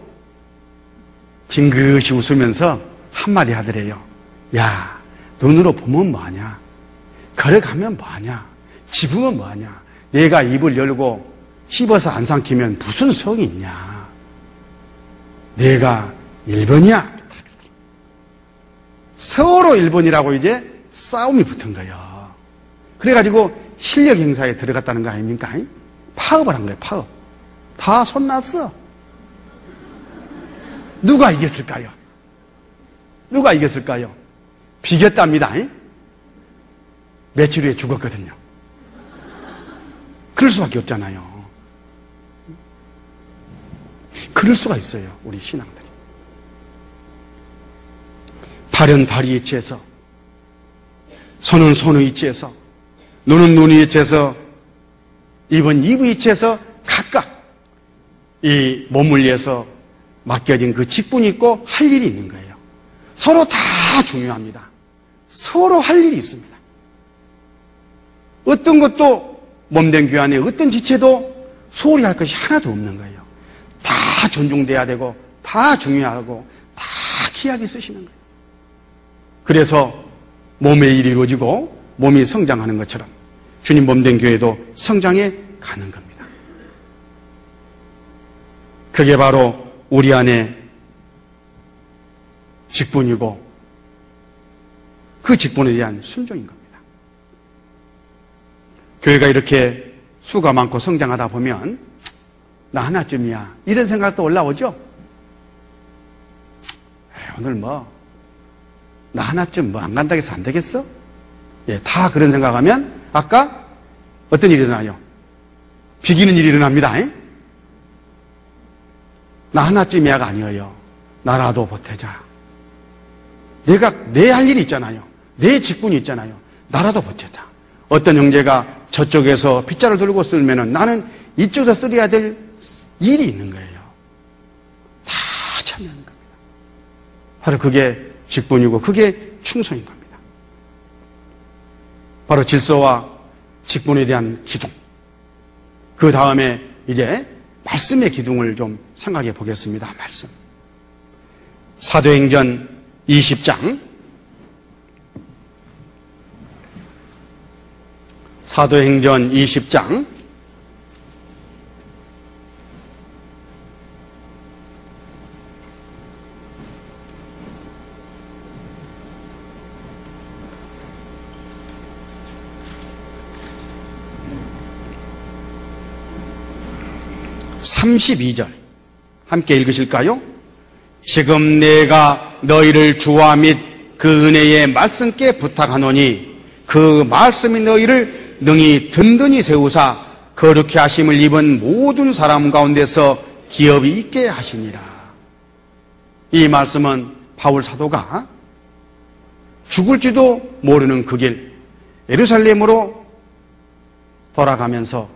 빙긋이 웃으면서 한마디 하더래요. 야, 눈으로 보면 뭐하냐? 걸어가면 뭐하냐? 집으면 뭐하냐? 내가 입을 열고 씹어서 안 삼키면 무슨 성이 있냐? 내가 1번이야. 서로 1번이라고 이제 싸움이 붙은 거예요. 그래가지고 실력 행사에 들어갔다는 거 아닙니까? 파업을 한 거예요. 파업. 다 손났어. 누가 이겼을까요? 누가 이겼을까요? 비겼답니다. 며칠 후에 죽었거든요. 그럴 수밖에 없잖아요. 그럴 수가 있어요. 우리 신앙들이. 발은 발이 이치해서, 손은 손의 이치해서, 눈은 눈의 이치해서, 입은 입의 이치해서 각각 이 몸을 위해서 맡겨진 그 직분이 있고 할 일이 있는 거예요. 서로 다 중요합니다. 서로 할 일이 있습니다. 어떤 것도 몸된 교회 안에 어떤 지체도 소홀히 할 것이 하나도 없는 거예요. 다 존중돼야 되고 다 중요하고 다 귀하게 쓰시는 거예요. 그래서 몸의 일이 이루어지고 몸이 성장하는 것처럼 주님 몸된 교회도 성장해 가는 겁니다. 그게 바로 우리 안에 직분이고 그 직분에 대한 순종인 겁니다. 교회가 이렇게 수가 많고 성장하다 보면 나 하나쯤이야 이런 생각도 올라오죠. 오늘 나 하나쯤 안 간다고 해서 안 되겠어? 예, 다 그런 생각하면 아까 어떤 일이 일어나요? 비기는 일이 일어납니다. 나 하나쯤이야가 아니에요. 나라도 보태자. 내가 내 할 일이 있잖아요. 내 직분이 있잖아요. 나라도 보태자. 어떤 형제가 저쪽에서 빗자를 들고 쓸면은 나는 이쪽에서 쓸어야 될 일이 있는 거예요. 다 참여하는 겁니다. 바로 그게 직분이고 그게 충성인 겁니다. 바로 질서와 직분에 대한 기둥. 그 다음에 이제 말씀의 기둥을 좀 생각해 보겠습니다. 말씀. 사도행전 20장. 사도행전 20장. 32절 함께 읽으실까요? 지금 내가 너희를 주와 및 그 은혜의 말씀께 부탁하노니 그 말씀이 너희를 능히 든든히 세우사 거룩히 하심을 입은 모든 사람 가운데서 기업이 있게 하시니라. 이 말씀은 바울 사도가 죽을지도 모르는 그 길 예루살렘으로 돌아가면서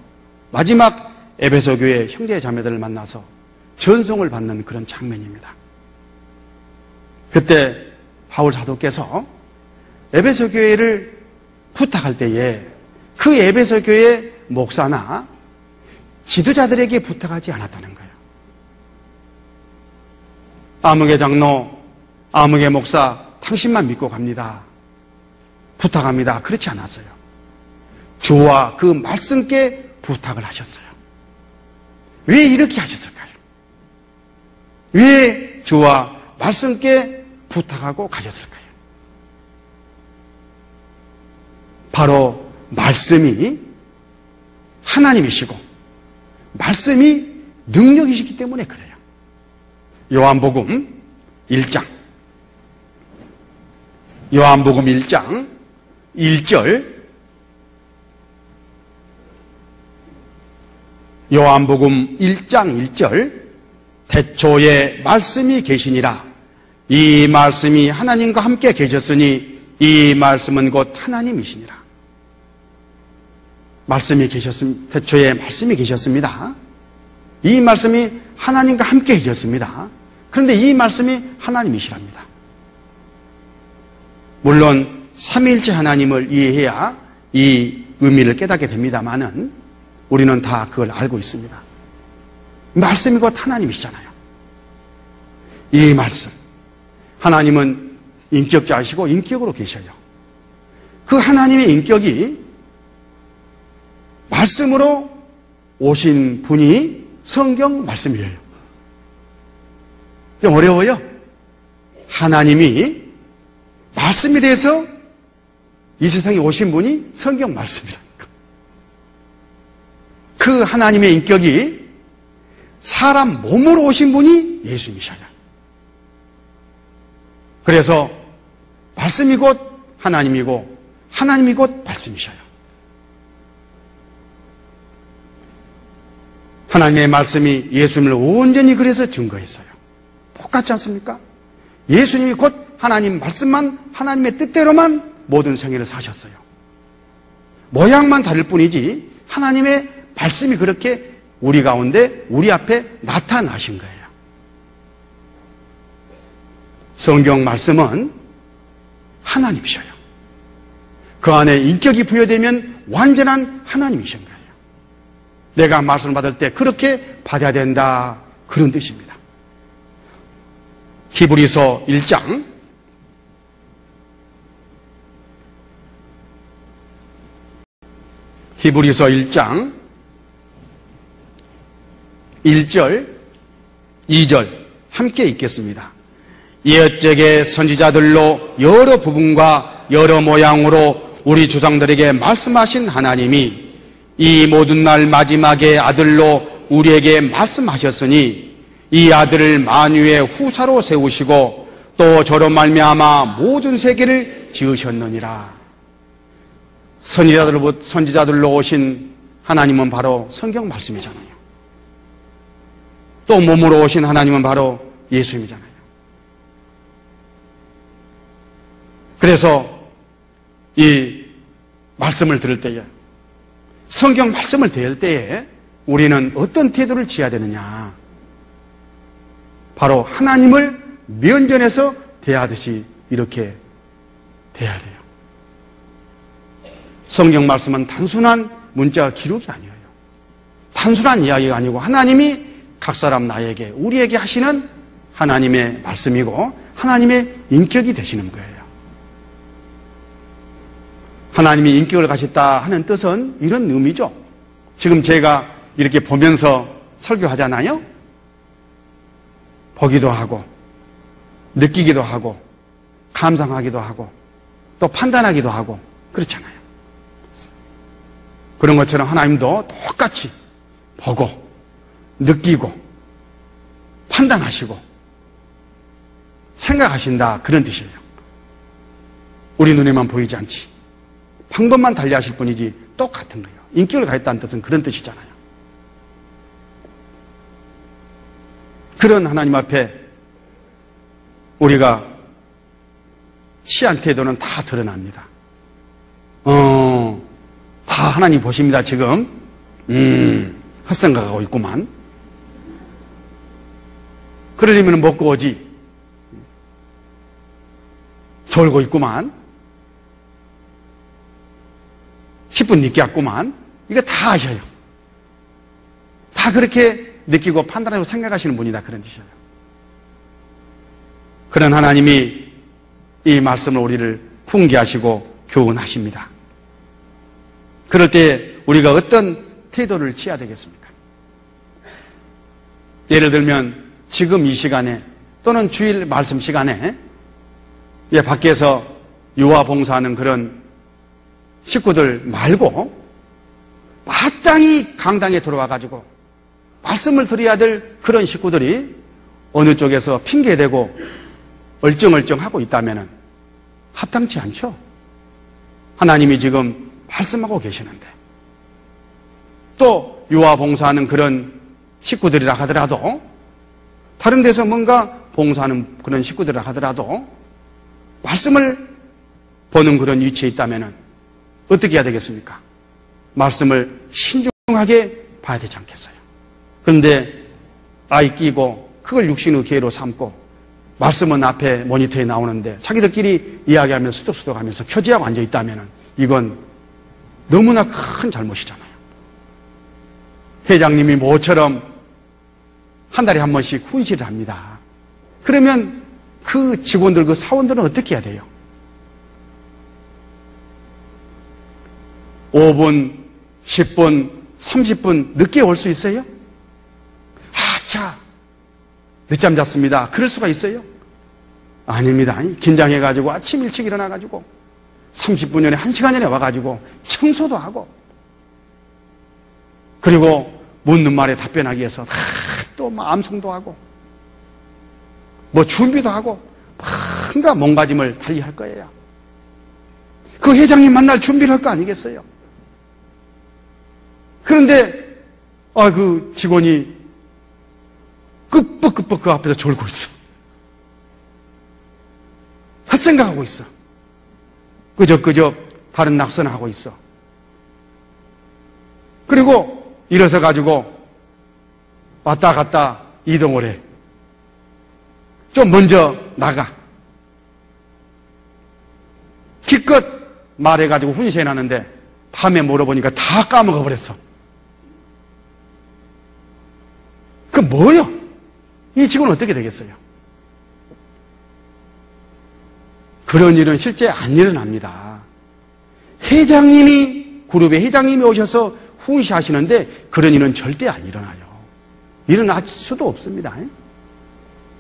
마지막 에베소 교회 형제 자매들을 만나서 전송을 받는 그런 장면입니다. 그때 바울 사도께서 에베소 교회를 부탁할 때에 그 에베소 교회 목사나 지도자들에게 부탁하지 않았다는 거예요. 아무개 장로, 아무개 목사, 당신만 믿고 갑니다. 부탁합니다. 그렇지 않았어요. 주와 그 말씀께 부탁을 하셨어요. 왜 이렇게 하셨을까요? 왜 주와 말씀께 부탁하고 가셨을까요? 바로 말씀이 하나님이시고 말씀이 능력이시기 때문에 그래요. 요한복음 1장 1절 요한복음 1장 1절 태초에 말씀이 계시니라. 이 말씀이 하나님과 함께 계셨으니 이 말씀은 곧 하나님이시니라. 말씀이 계셨습니다. 태초에 말씀이 계셨습니다. 이 말씀이 하나님과 함께 계셨습니다. 그런데 이 말씀이 하나님이시랍니다. 물론 삼위일체 하나님을 이해해야 이 의미를 깨닫게 됩니다만은 우리는 다 그걸 알고 있습니다. 말씀이 곧 하나님이시잖아요. 이 말씀. 하나님은 인격자이시고 인격으로 계셔요. 그 하나님의 인격이 말씀으로 오신 분이 성경 말씀이에요. 좀 어려워요? 하나님이 말씀에 대해서 이 세상에 오신 분이 성경 말씀이다. 그 하나님의 인격이 사람 몸으로 오신 분이 예수님이셔요. 그래서 말씀이 곧 하나님이고 하나님이 곧 말씀이셔요. 하나님의 말씀이 예수님을 온전히 그래서 증거했어요. 똑같지 않습니까? 예수님이 곧 하나님 말씀만 하나님의 뜻대로만 모든 생애를 사셨어요. 모양만 다를 뿐이지 하나님의 말씀이 그렇게 우리 가운데 우리 앞에 나타나신 거예요. 성경 말씀은 하나님이셔요. 그 안에 인격이 부여되면 완전한 하나님이신 거예요. 내가 말씀을 받을 때 그렇게 받아야 된다, 그런 뜻입니다. 히브리서 1장 1절 2절 함께 읽겠습니다. 옛적의 선지자들로 여러 부분과 여러 모양으로 우리 조상들에게 말씀하신 하나님이 이 모든 날 마지막에 아들로 우리에게 말씀하셨으니 이 아들을 만유의 후사로 세우시고 또 저로 말미암아 모든 세계를 지으셨느니라. 선지자들로 오신 하나님은 바로 성경 말씀이잖아요. 또 몸으로 오신 하나님은 바로 예수님이잖아요. 그래서 이 말씀을 들을 때에, 성경 말씀을 대할 때에 우리는 어떤 태도를 취해야 되느냐? 바로 하나님을 면전에서 대하듯이 이렇게 대해야 돼요. 성경 말씀은 단순한 문자 기록이 아니에요. 단순한 이야기가 아니고 하나님이 각 사람 나에게, 우리에게 하시는 하나님의 말씀이고 하나님의 인격이 되시는 거예요. 하나님이 인격을 가졌다 하는 뜻은 이런 의미죠. 지금 제가 이렇게 보면서 설교하잖아요. 보기도 하고 느끼기도 하고 감상하기도 하고 또 판단하기도 하고 그렇잖아요. 그런 것처럼 하나님도 똑같이 보고 느끼고 판단하시고 생각하신다, 그런 뜻이에요. 우리 눈에만 보이지 않지. 방법만 달리하실 뿐이지 똑같은 거예요. 인격을 가졌다는 뜻은 그런 뜻이잖아요. 그런 하나님 앞에 우리가 취한 태도는 다 드러납니다. 다 하나님 보십니다, 지금. 헛생각하고 있구만. 그러려면 먹고 오지. 졸고 있구만. 10분 늦게 왔구만. 이거 다 아셔요. 다 그렇게 느끼고 판단하고 생각하시는 분이다, 그런 뜻이에요. 그런 하나님이 이 말씀을 우리를 훈계하시고 교훈하십니다. 그럴 때 우리가 어떤 태도를 취해야 되겠습니까? 예를 들면 지금 이 시간에 또는 주일 말씀 시간에 밖에서 유아 봉사하는 그런 식구들 말고 마땅히 강당에 들어와가지고 말씀을 드려야 될 그런 식구들이 어느 쪽에서 핑계대고 얼쩡얼쩡하고 있다면 합당치 않죠. 하나님이 지금 말씀하고 계시는데, 또 유아 봉사하는 그런 식구들이라 하더라도, 다른 데서 뭔가 봉사하는 그런 식구들이라 하더라도 말씀을 보는 그런 위치에 있다면 어떻게 해야 되겠습니까? 말씀을 신중하게 봐야 되지 않겠어요? 그런데 아이 끼고 그걸 육신의 기회로 삼고 말씀은 앞에 모니터에 나오는데 자기들끼리 이야기하면서 수덕수덕하면서 켜지하고 앉아있다면 이건 너무나 큰 잘못이잖아요. 회장님이 모처럼 한 달에 한 번씩 훈시를 합니다. 그러면 그 직원들, 그 사원들은 어떻게 해야 돼요? 5분, 10분, 30분 늦게 올 수 있어요? 늦잠 잤습니다. 그럴 수가 있어요? 아닙니다. 긴장해가지고 아침 일찍 일어나가지고 30분 전에 1시간 전에 와가지고 청소도 하고, 그리고 묻는 말에 답변하기 위해서 또 암송도 하고 뭐 준비도 하고 뭔가 몸가짐을 달리 할 거예요. 그 회장님 만날 준비를 할 거 아니겠어요? 그런데 그 직원이 끄뻑끄뻑 그 앞에서 졸고 있어. 헛생각하고 있어. 그저 다른 낙선하고 있어. 그리고 일어서 가지고 왔다 갔다 이동을 해. 좀 먼저 나가. 기껏 말해가지고 훈시해놨는데 다음에 물어보니까 다 까먹어 버렸어. 그 뭐요? 이 직원은 어떻게 되겠어요? 그런 일은 실제 안 일어납니다. 그룹의 회장님이 오셔서 훈시하시는데 그런 일은 절대 안 일어나요. 일어날 수도 없습니다.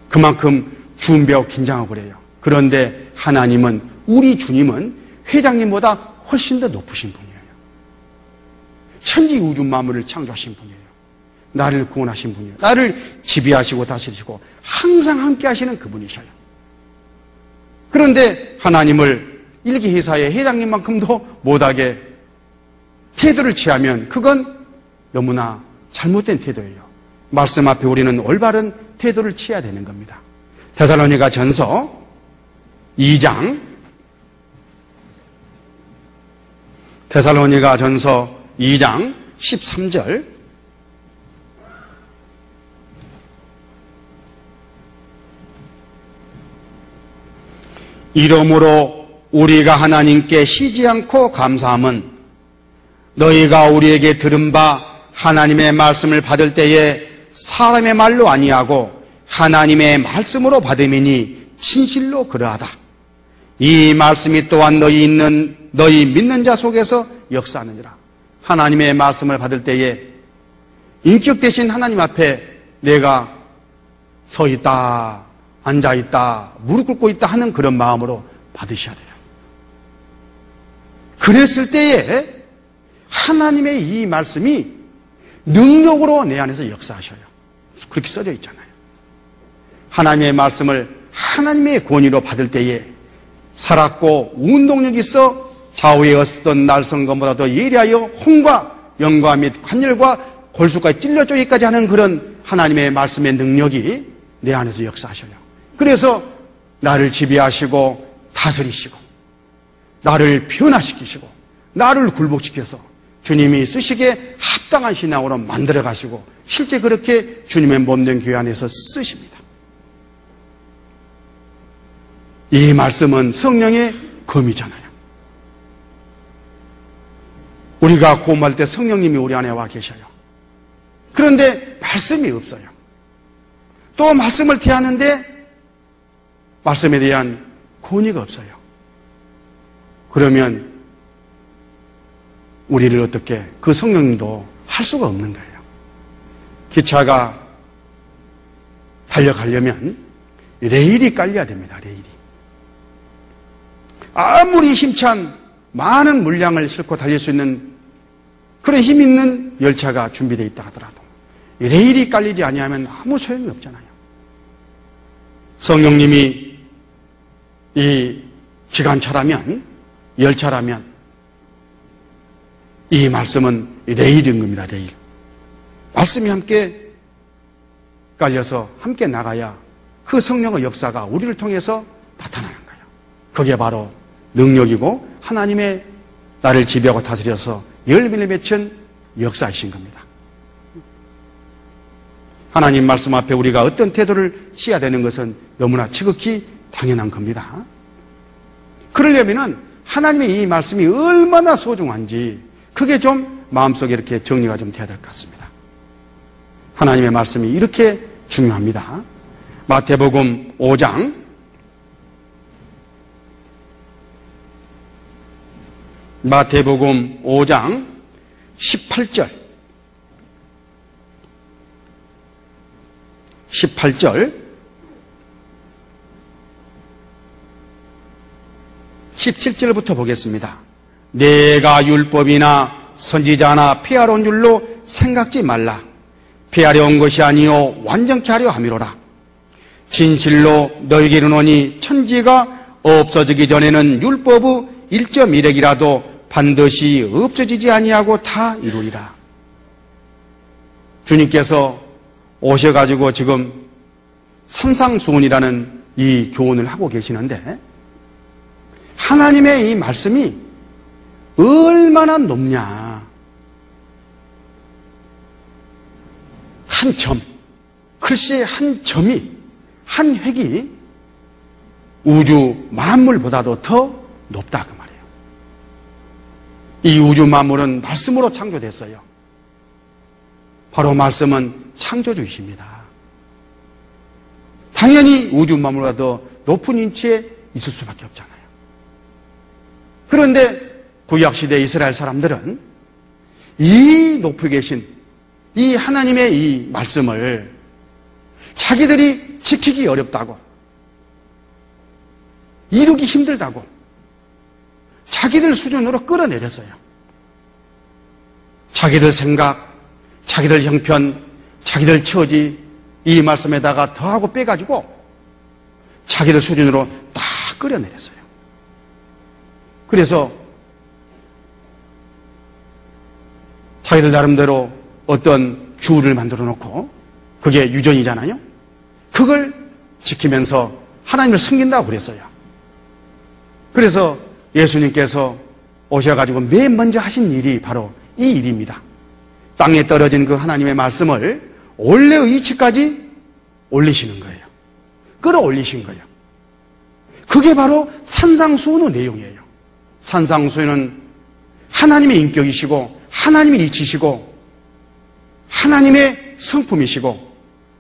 그만큼 준비하고 긴장하고 그래요. 그런데 하나님은, 우리 주님은 회장님보다 훨씬 더 높으신 분이에요. 천지 우주 만물을 창조하신 분이에요. 나를 구원하신 분이에요. 나를 지배하시고 다스리시고 항상 함께 하시는 그분이셔요. 그런데 하나님을 일기 회사의 회장님만큼도 못하게 태도를 취하면 그건 너무나 잘못된 태도예요. 말씀 앞에 우리는 올바른 태도를 취해야 되는 겁니다. 데살로니가 전서 2장, 데살로니가 전서 2장 13절, 이러므로 우리가 하나님께 쉬지 않고 감사함은 너희가 우리에게 들은 바 하나님의 말씀을 받을 때에 사람의 말로 아니하고 하나님의 말씀으로 받음이니 진실로 그러하다. 이 말씀이 또한 너희 믿는 자 속에서 역사하느니라. 하나님의 말씀을 받을 때에 인격 대신 하나님 앞에 내가 서 있다, 앉아 있다, 무릎 꿇고 있다 하는 그런 마음으로 받으셔야 돼요. 그랬을 때에 하나님의 이 말씀이 능력으로 내 안에서 역사하셔요. 그렇게 써져 있잖아요. 하나님의 말씀을 하나님의 권위로 받을 때에 살았고 운동력이 있어 좌우에 어었던 날성검보다 더 예리하여 혼과 영과 및 관절과 골수까지 찔려 쪼개기까지 하는 그런 하나님의 말씀의 능력이 내 안에서 역사하셔요. 그래서 나를 지배하시고 다스리시고 나를 변화시키시고 나를 굴복시켜서 주님이 쓰시기에 합당한 신앙으로 만들어 가시고 실제 그렇게 주님의 몸된 교회 안에서 쓰십니다. 이 말씀은 성령의 검이잖아요. 우리가 고음할 때 성령님이 우리 안에 와 계셔요. 그런데 말씀이 없어요. 또 말씀을 대하는데 말씀에 대한 권위가 없어요. 그러면 우리를 어떻게, 그 성령님도 할 수가 없는 거예요. 기차가 달려가려면 레일이 깔려야 됩니다. 레일이. 아무리 힘찬 많은 물량을 싣고 달릴 수 있는 그런 힘 있는 열차가 준비되어 있다 하더라도 레일이 깔리지 아니하면 아무 소용이 없잖아요. 성령님이 이 기관차라면, 열차라면 이 말씀은 레일인 겁니다. 레일. 말씀이 함께 깔려서 함께 나가야 그 성령의 역사가 우리를 통해서 나타나는 거예요. 그게 바로 능력이고 하나님의 나를 지배하고 다스려서 열매를 맺힌 역사이신 겁니다. 하나님 말씀 앞에 우리가 어떤 태도를 취해야 되는 것은 너무나 지극히 당연한 겁니다. 그러려면은 하나님의 이 말씀이 얼마나 소중한지 그게 좀 마음속에 이렇게 정리가 좀 돼야 될 것 같습니다. 하나님의 말씀이 이렇게 중요합니다. 마태복음 5장 18절 17절부터 보겠습니다. 내가 율법이나 선지자나 폐하러 온 줄로 생각지 말라. 폐하려 온 것이 아니요 완전케 하려 함이로라. 진실로 너희에게 이르노니 천지가 없어지기 전에는 율법의 1.1핵이라도 반드시 없어지지 아니하고 다 이루리라. 주님께서 오셔가지고 지금 산상수훈이라는 이 교훈을 하고 계시는데 하나님의 이 말씀이 얼마나 높냐. 한 점, 글씨 한 점이, 한 획이 우주 만물보다도 더 높다 그 말. 이 우주 만물은 말씀으로 창조됐어요. 바로 말씀은 창조주이십니다. 당연히 우주 만물보다 더 높은 위치에 있을 수밖에 없잖아요. 그런데 구약시대 이스라엘 사람들은 이 높이 계신 이 하나님의 이 말씀을 자기들이 지키기 어렵다고, 이루기 힘들다고 자기들 수준으로 끌어내렸어요. 자기들 생각, 자기들 형편, 자기들 처지 이 말씀에다가 더하고 빼가지고 자기들 수준으로 다 끌어내렸어요. 그래서 자기들 나름대로 어떤 규를 만들어 놓고 그게 유전이잖아요. 그걸 지키면서 하나님을 섬긴다고 그랬어요. 그래서 예수님께서 오셔가지고 맨 먼저 하신 일이 바로 이 일입니다. 땅에 떨어진 그 하나님의 말씀을 원래의 위치까지 올리시는 거예요. 끌어올리신 거예요. 그게 바로 산상수훈의 내용이에요. 산상수훈은 하나님의 인격이시고 하나님의 이치시고 하나님의 성품이시고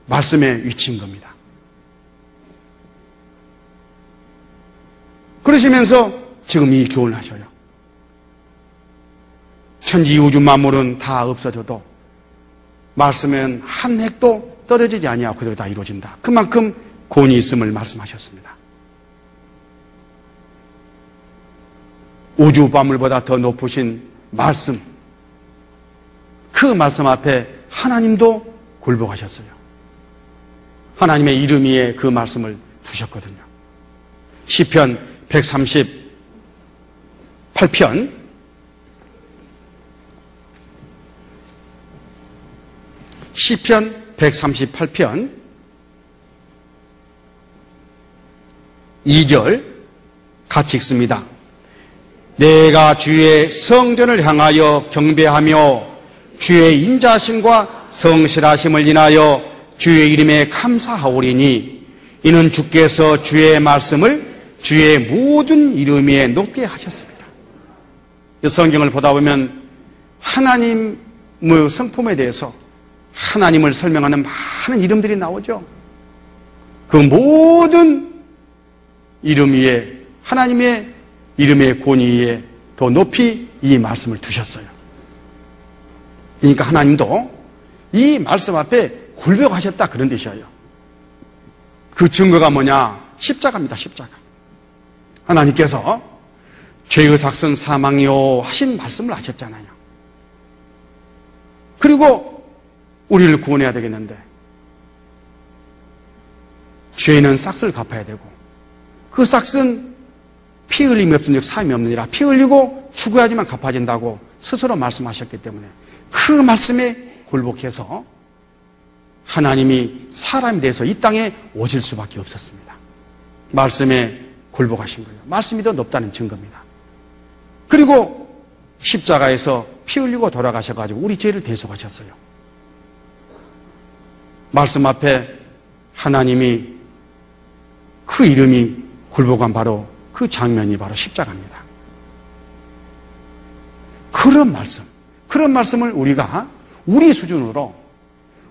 말씀의 위치인 겁니다. 그러시면서 지금 이 교훈을 하셔요. 천지 우주 만물은 다 없어져도 말씀은 한 획도 떨어지지 아니하고 그대로 다 이루어진다. 그만큼 권위 있음을 말씀하셨습니다. 우주 만물보다 더 높으신 말씀, 그 말씀 앞에 하나님도 굴복하셨어요. 하나님의 이름 위에 그 말씀을 두셨거든요. 시편 138편 2절 같이 읽습니다. 내가 주의 성전을 향하여 경배하며 주의 인자하심과 성실하심을 인하여 주의 이름에 감사하오리니 이는 주께서 주의 말씀을 주의 모든 이름 위에 높게 하셨습니다. 이 성경을 보다 보면 하나님의 성품에 대해서 하나님을 설명하는 많은 이름들이 나오죠. 그 모든 이름 위에 하나님의 이름의 권위 위에 더 높이 이 말씀을 두셨어요. 그러니까 하나님도 이 말씀 앞에 굴복하셨다 그런 뜻이에요. 그 증거가 뭐냐? 십자가입니다. 십자가. 하나님께서 죄의 삭은 사망이요 하신 말씀을 하셨잖아요. 그리고 우리를 구원해야 되겠는데 죄는 삭을 갚아야 되고 그 삭은 피 흘림이 없은 즉 사함이 없느니라. 피 흘리고 죽어야지만 갚아진다고 스스로 말씀하셨기 때문에 그 말씀에 굴복해서 하나님이 사람이 돼서 이 땅에 오실 수밖에 없었습니다. 말씀에 굴복하신 거예요. 말씀이 더 높다는 증거입니다. 그리고 십자가에서 피 흘리고 돌아가셔가지고 우리 죄를 대속하셨어요. 말씀 앞에 하나님이 그 이름이 굴복한 바로 그 장면이 바로 십자가입니다. 그런 말씀을 우리가 우리 수준으로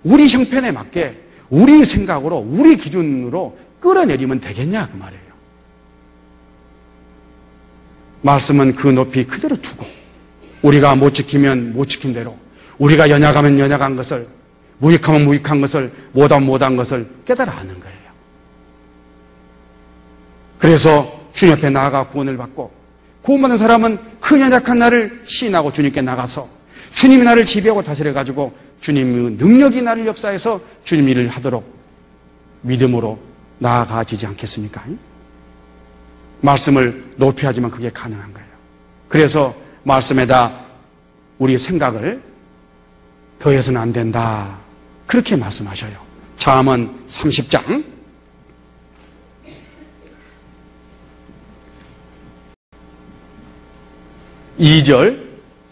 우리 형편에 맞게 우리 생각으로 우리 기준으로 끌어내리면 되겠냐 그 말이에요. 말씀은 그 높이 그대로 두고 우리가 못 지키면 못 지킨 대로 우리가 연약하면 연약한 것을 무익하면 무익한 것을 못하면 못한 것을 깨달아 하는 거예요. 그래서 주님 앞에 나아가 구원을 받고 구원받은 사람은 그 연약한 나를 시인하고 주님께 나가서 주님이 나를 지배하고 다스려가지고 주님의 능력이 나를 역사해서 주님 일을 하도록 믿음으로 나아가지지 않겠습니까? 말씀을 높이 하지만 그게 가능한 거예요. 그래서 말씀에다 우리 생각을 더해서는 안 된다. 그렇게 말씀하셔요. 잠언 30장 2절,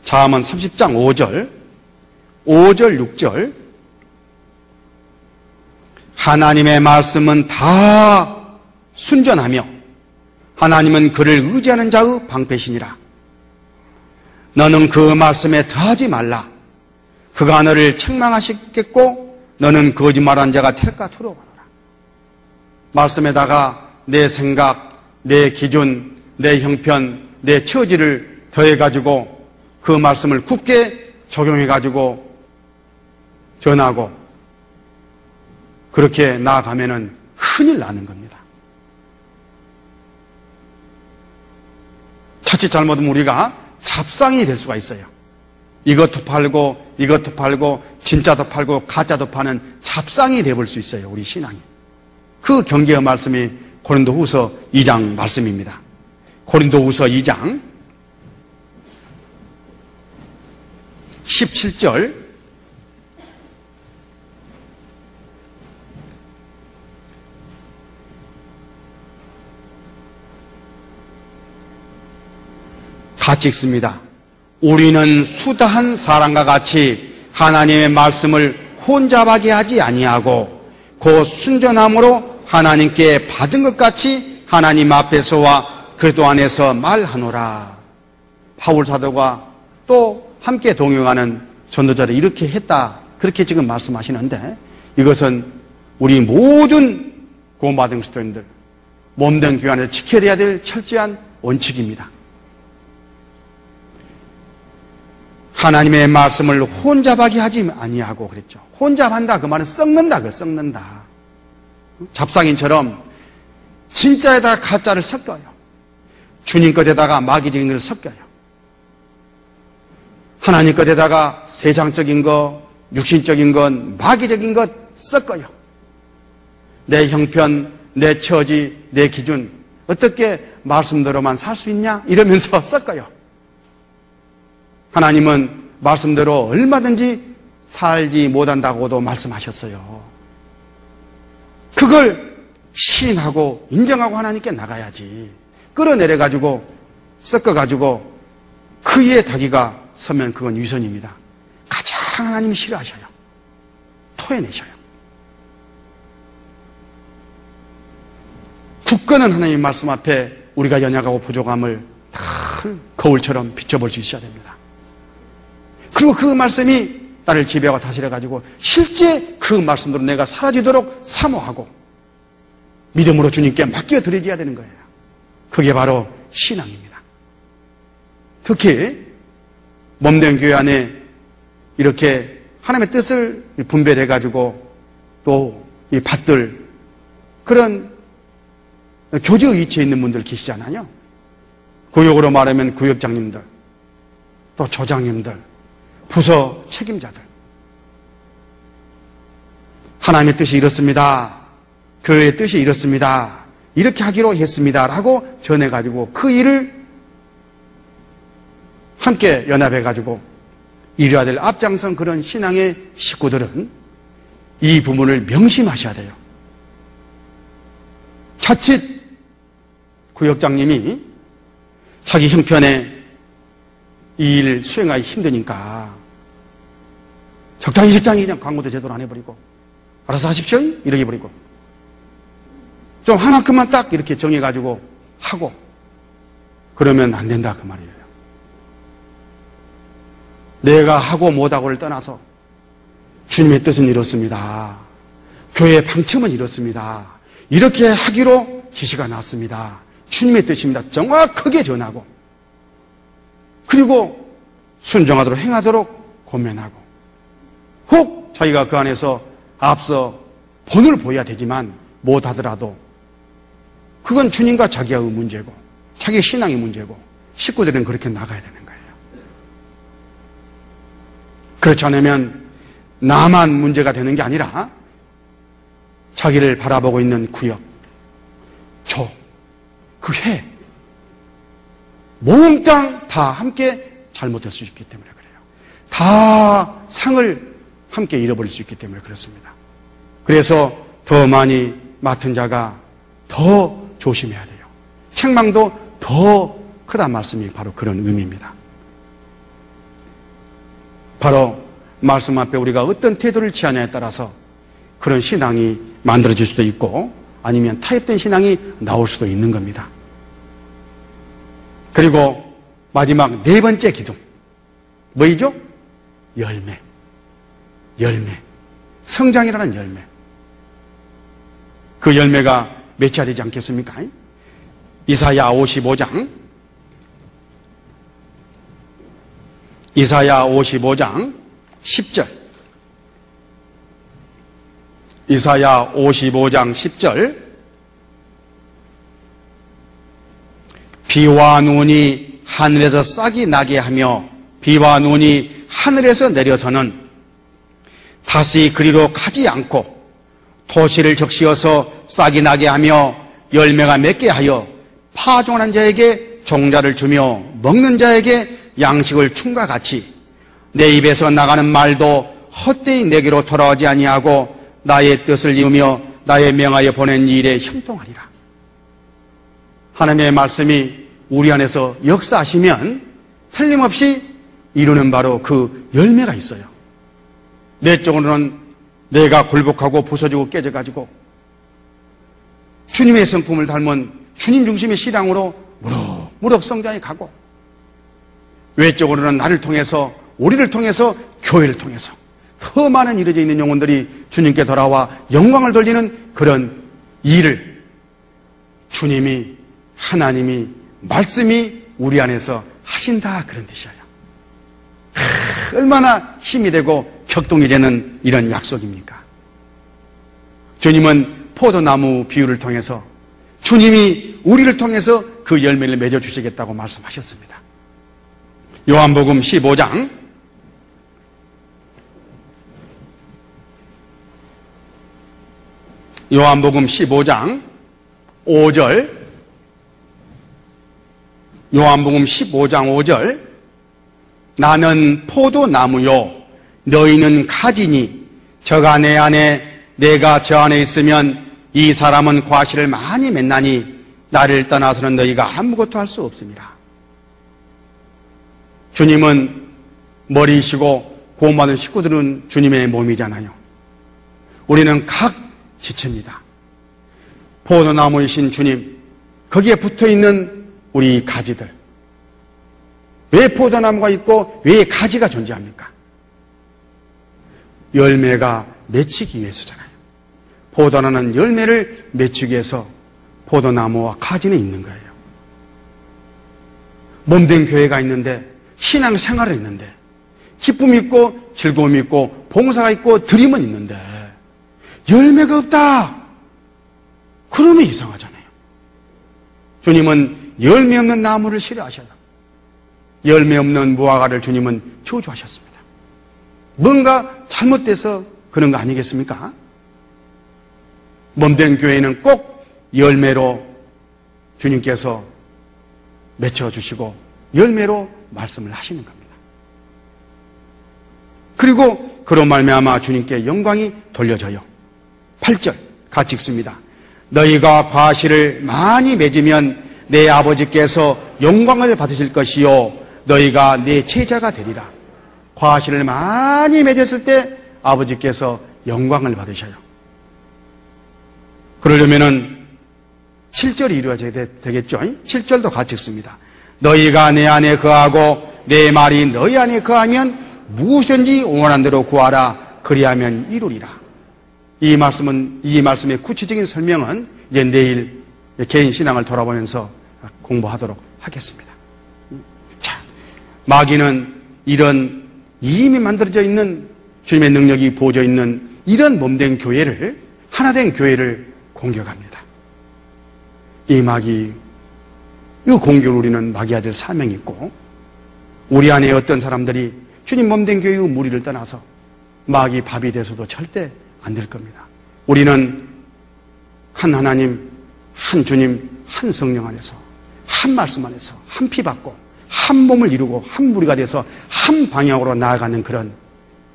잠언 30장 5절, 6절 하나님의 말씀은 다 순전하며 하나님은 그를 의지하는 자의 방패시니라. 너는 그 말씀에 더하지 말라. 그가 너를 책망하시겠고 너는 거짓말한 자가 될까 두려워하노라. 말씀에다가 내 생각, 내 기준, 내 형편, 내 처지를 더해가지고 그 말씀을 굳게 적용해가지고 전하고 그렇게 나아가면은 큰일 나는 겁니다. 자칫 잘못하면 우리가 잡상이 될 수가 있어요. 이것도 팔고 이것도 팔고 진짜도 팔고 가짜도 파는 잡상이 되어볼 수 있어요. 우리 신앙이. 그 경계의 말씀이 고린도후서 2장 말씀입니다. 고린도후서 2장 17절 같이 읽습니다. 우리는 수다한 사람과 같이 하나님의 말씀을 혼잡하게 하지 아니하고 그 순전함으로 하나님께 받은 것 같이 하나님 앞에서와 그리스도 안에서 말하노라. 바울 사도가 또 함께 동행하는 전도자를 이렇게 했다. 그렇게 지금 말씀하시는데 이것은 우리 모든 구원받은 그리스도인들 몸된 교회 안에서 지켜야 될 철저한 원칙입니다. 하나님의 말씀을 혼잡하게 하지 아니하고 그랬죠. 혼잡한다 그 말은 썩는다 썩는다. 잡상인처럼 진짜에다가 가짜를 섞어요. 주님 것에다가 마귀적인 것을 섞어요. 하나님 것에다가 세상적인 것, 육신적인 것, 마귀적인 것 섞어요. 내 형편, 내 처지, 내 기준 어떻게 말씀대로만 살 수 있냐 이러면서 섞어요. 하나님은 말씀대로 얼마든지 살지 못한다고도 말씀하셨어요. 그걸 시인하고 인정하고 하나님께 나가야지. 끌어내려가지고 섞어가지고 그 위에 닭이가 서면 그건 위선입니다. 가장 하나님이 싫어하셔요. 토해내셔요. 굳건한 하나님의 말씀 앞에 우리가 연약하고 부족함을 다 거울처럼 비춰볼 수 있어야 됩니다. 그리고 그 말씀이 나를 지배하고 다스려가지고 실제 그 말씀대로 내가 사라지도록 사모하고 믿음으로 주님께 맡겨드려야 되는 거예요. 그게 바로 신앙입니다. 특히 몸된 교회 안에 이렇게 하나님의 뜻을 분별해가지고 또 이 받들 그런 교제 위치에 있는 분들 계시잖아요. 구역으로 말하면 구역장님들, 또 조장님들, 부서 책임자들. 하나님의 뜻이 이렇습니다. 교회의 뜻이 이렇습니다. 이렇게 하기로 했습니다. 라고 전해가지고 그 일을 함께 연합해가지고 이루어야 될 앞장선 그런 신앙의 식구들은 이 부분을 명심하셔야 돼요. 자칫 구역장님이 자기 형편에 이 일 수행하기 힘드니까 적당히 그냥 광고도 제대로 안 해버리고 알아서 하십시오 이렇게 해버리고 좀 하나큼만 딱 이렇게 정해가지고 하고 그러면 안 된다 그 말이에요. 내가 하고 못하고를 떠나서 주님의 뜻은 이렇습니다. 교회의 방침은 이렇습니다. 이렇게 하기로 지시가 났습니다. 주님의 뜻입니다. 정확하게 전하고 그리고 순종하도록 행하도록 권면하고 혹 자기가 그 안에서 앞서 본을 보여야 되지만 못하더라도 그건 주님과 자기의 문제고 자기의 신앙의 문제고 식구들은 그렇게 나가야 되는 거예요. 그렇지 않으면 나만 문제가 되는 게 아니라 자기를 바라보고 있는 구역, 조, 그 회, 몽땅 다 함께 잘못될 수 있기 때문에 그래요. 다 상을 함께 잃어버릴 수 있기 때문에 그렇습니다. 그래서 더 많이 맡은 자가 더 조심해야 돼요. 책망도 더 크다 말씀이 바로 그런 의미입니다. 바로 말씀 앞에 우리가 어떤 태도를 취하냐에 따라서 그런 신앙이 만들어질 수도 있고 아니면 타협된 신앙이 나올 수도 있는 겁니다. 그리고 마지막 네 번째 기둥 뭐이죠? 열매. 열매. 성장이라는 열매. 그 열매가 맺혀야 되지 않겠습니까? 이사야 55장. 이사야 55장 10절. 이사야 55장 10절. 비와 눈이 하늘에서 싹이 나게 하며 비와 눈이 하늘에서 내려서는 다시 그리로 가지 않고 토시를 적시어서 싹이 나게 하며 열매가 맺게 하여 파종하는 자에게 종자를 주며 먹는 자에게 양식을 춤과 같이 내 입에서 나가는 말도 헛되이 내게로 돌아오지 아니하고 나의 뜻을 이루며 나의 명하여 보낸 일에 형통하리라. 하나님의 말씀이 우리 안에서 역사하시면 틀림없이 이루는 바로 그 열매가 있어요. 내적으로는 내가 굴복하고 부서지고 깨져가지고 주님의 성품을 닮은 주님 중심의 신앙으로 무럭무럭 성장해 가고, 외적으로는 나를 통해서, 우리를 통해서, 교회를 통해서 더 많은 이루어져 있는 영혼들이 주님께 돌아와 영광을 돌리는 그런 일을 주님이, 하나님이, 말씀이 우리 안에서 하신다, 그런 뜻이에요. 얼마나 힘이 되고 격동이 되는 이런 약속입니까? 주님은 포도나무 비유를 통해서 주님이 우리를 통해서 그 열매를 맺어주시겠다고 말씀하셨습니다. 요한복음 15장 5절, 요한복음 15장 5절, 나는 포도나무요 너희는 가지니 저가 내 안에 내가 저 안에 있으면 이 사람은 과실을 많이 맺나니 나를 떠나서는 너희가 아무것도 할 수 없습니다. 주님은 머리이시고 구원받은 식구들은 주님의 몸이잖아요. 우리는 각 지체입니다. 포도나무이신 주님, 거기에 붙어있는 우리 가지들. 왜 포도나무가 있고 왜 가지가 존재합니까? 열매가 맺히기 위해서잖아요. 포도나무는 열매를 맺히기 위해서 포도나무와 가지는 있는 거예요. 몸된 교회가 있는데, 신앙생활을 있는데, 기쁨이 있고 즐거움이 있고 봉사가 있고 드림은 있는데 열매가 없다, 그러면 이상하잖아요. 주님은 열매 없는 나무를 싫어하셔요. 열매 없는 무화과를 주님은 저주하셨습니다. 뭔가 잘못돼서 그런 거 아니겠습니까? 몸된 교회는 꼭 열매로 주님께서 맺혀주시고 열매로 말씀을 하시는 겁니다. 그리고 그로 말미암아 주님께 영광이 돌려져요. 8절 같이 읽습니다. 너희가 과실을 많이 맺으면 내 아버지께서 영광을 받으실 것이요 너희가 내 제자가 되리라. 과실을 많이 맺었을 때 아버지께서 영광을 받으셔요. 그러려면은 7절이 이루어져야 되겠죠. 7절도 같이 읽습니다. 너희가 내 안에 거하고 내 말이 너희 안에 거하면 무엇이든지 원하는 대로 구하라. 그리하면 이루리라. 이 말씀의 구체적인 설명은 이제 내일 개인 신앙을 돌아보면서 공부하도록 하겠습니다. 자, 마귀는 이런 이미 만들어져 있는 주님의 능력이 부어져 있는 이런 몸된 교회를, 하나된 교회를 공격합니다. 이 마귀, 이 공격을 우리는 마귀해야 될 사명이 있고, 우리 안에 어떤 사람들이 주님 몸된 교회의 무리를 떠나서 마귀 밥이 돼서도 절대 안 될 겁니다. 우리는 한 하나님, 한 주님, 한 성령 안에서, 한 말씀 안에서 한 피 받고 한 몸을 이루고 한 무리가 돼서 한 방향으로 나아가는 그런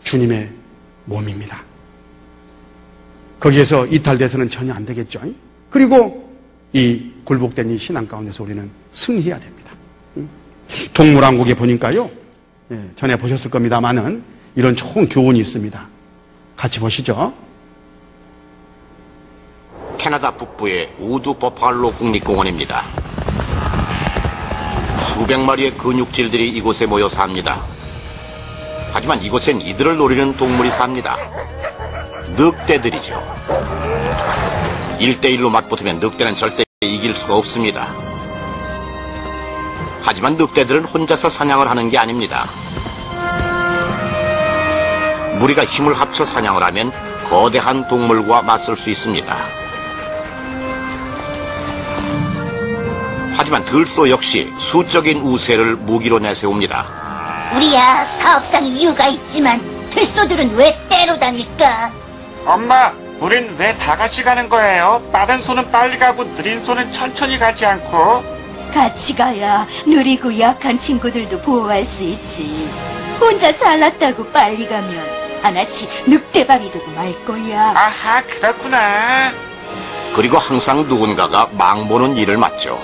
주님의 몸입니다. 거기에서 이탈돼서는 전혀 안 되겠죠. 그리고 이 굴복된 이 신앙 가운데서 우리는 승리해야 됩니다. 동물왕국에 보니까요, 전에 보셨을 겁니다만은 이런 좋은 교훈이 있습니다. 같이 보시죠. 캐나다 북부의 우드 버팔로 국립공원입니다. 수백 마리의 근육질들이 이곳에 모여 삽니다. 하지만 이곳엔 이들을 노리는 동물이 삽니다. 늑대들이죠. 1대1로 맞붙으면 늑대는 절대 이길 수가 없습니다. 하지만 늑대들은 혼자서 사냥을 하는 게 아닙니다. 무리가 힘을 합쳐 사냥을 하면 거대한 동물과 맞설 수 있습니다. 하지만 들소 역시 수적인 우세를 무기로 내세웁니다. 우리야 사업상 이유가 있지만 들소들은 왜 때로 다닐까? 엄마, 우린 왜 다 같이 가는 거예요? 빠른 소는 빨리 가고 느린 소는 천천히 가지 않고. 같이 가야 느리고 약한 친구들도 보호할 수 있지. 혼자 잘났다고 빨리 가면 하나씩 늑대발이 되고 말 거야. 아하, 그렇구나. 그리고 항상 누군가가 망보는 일을 맡죠.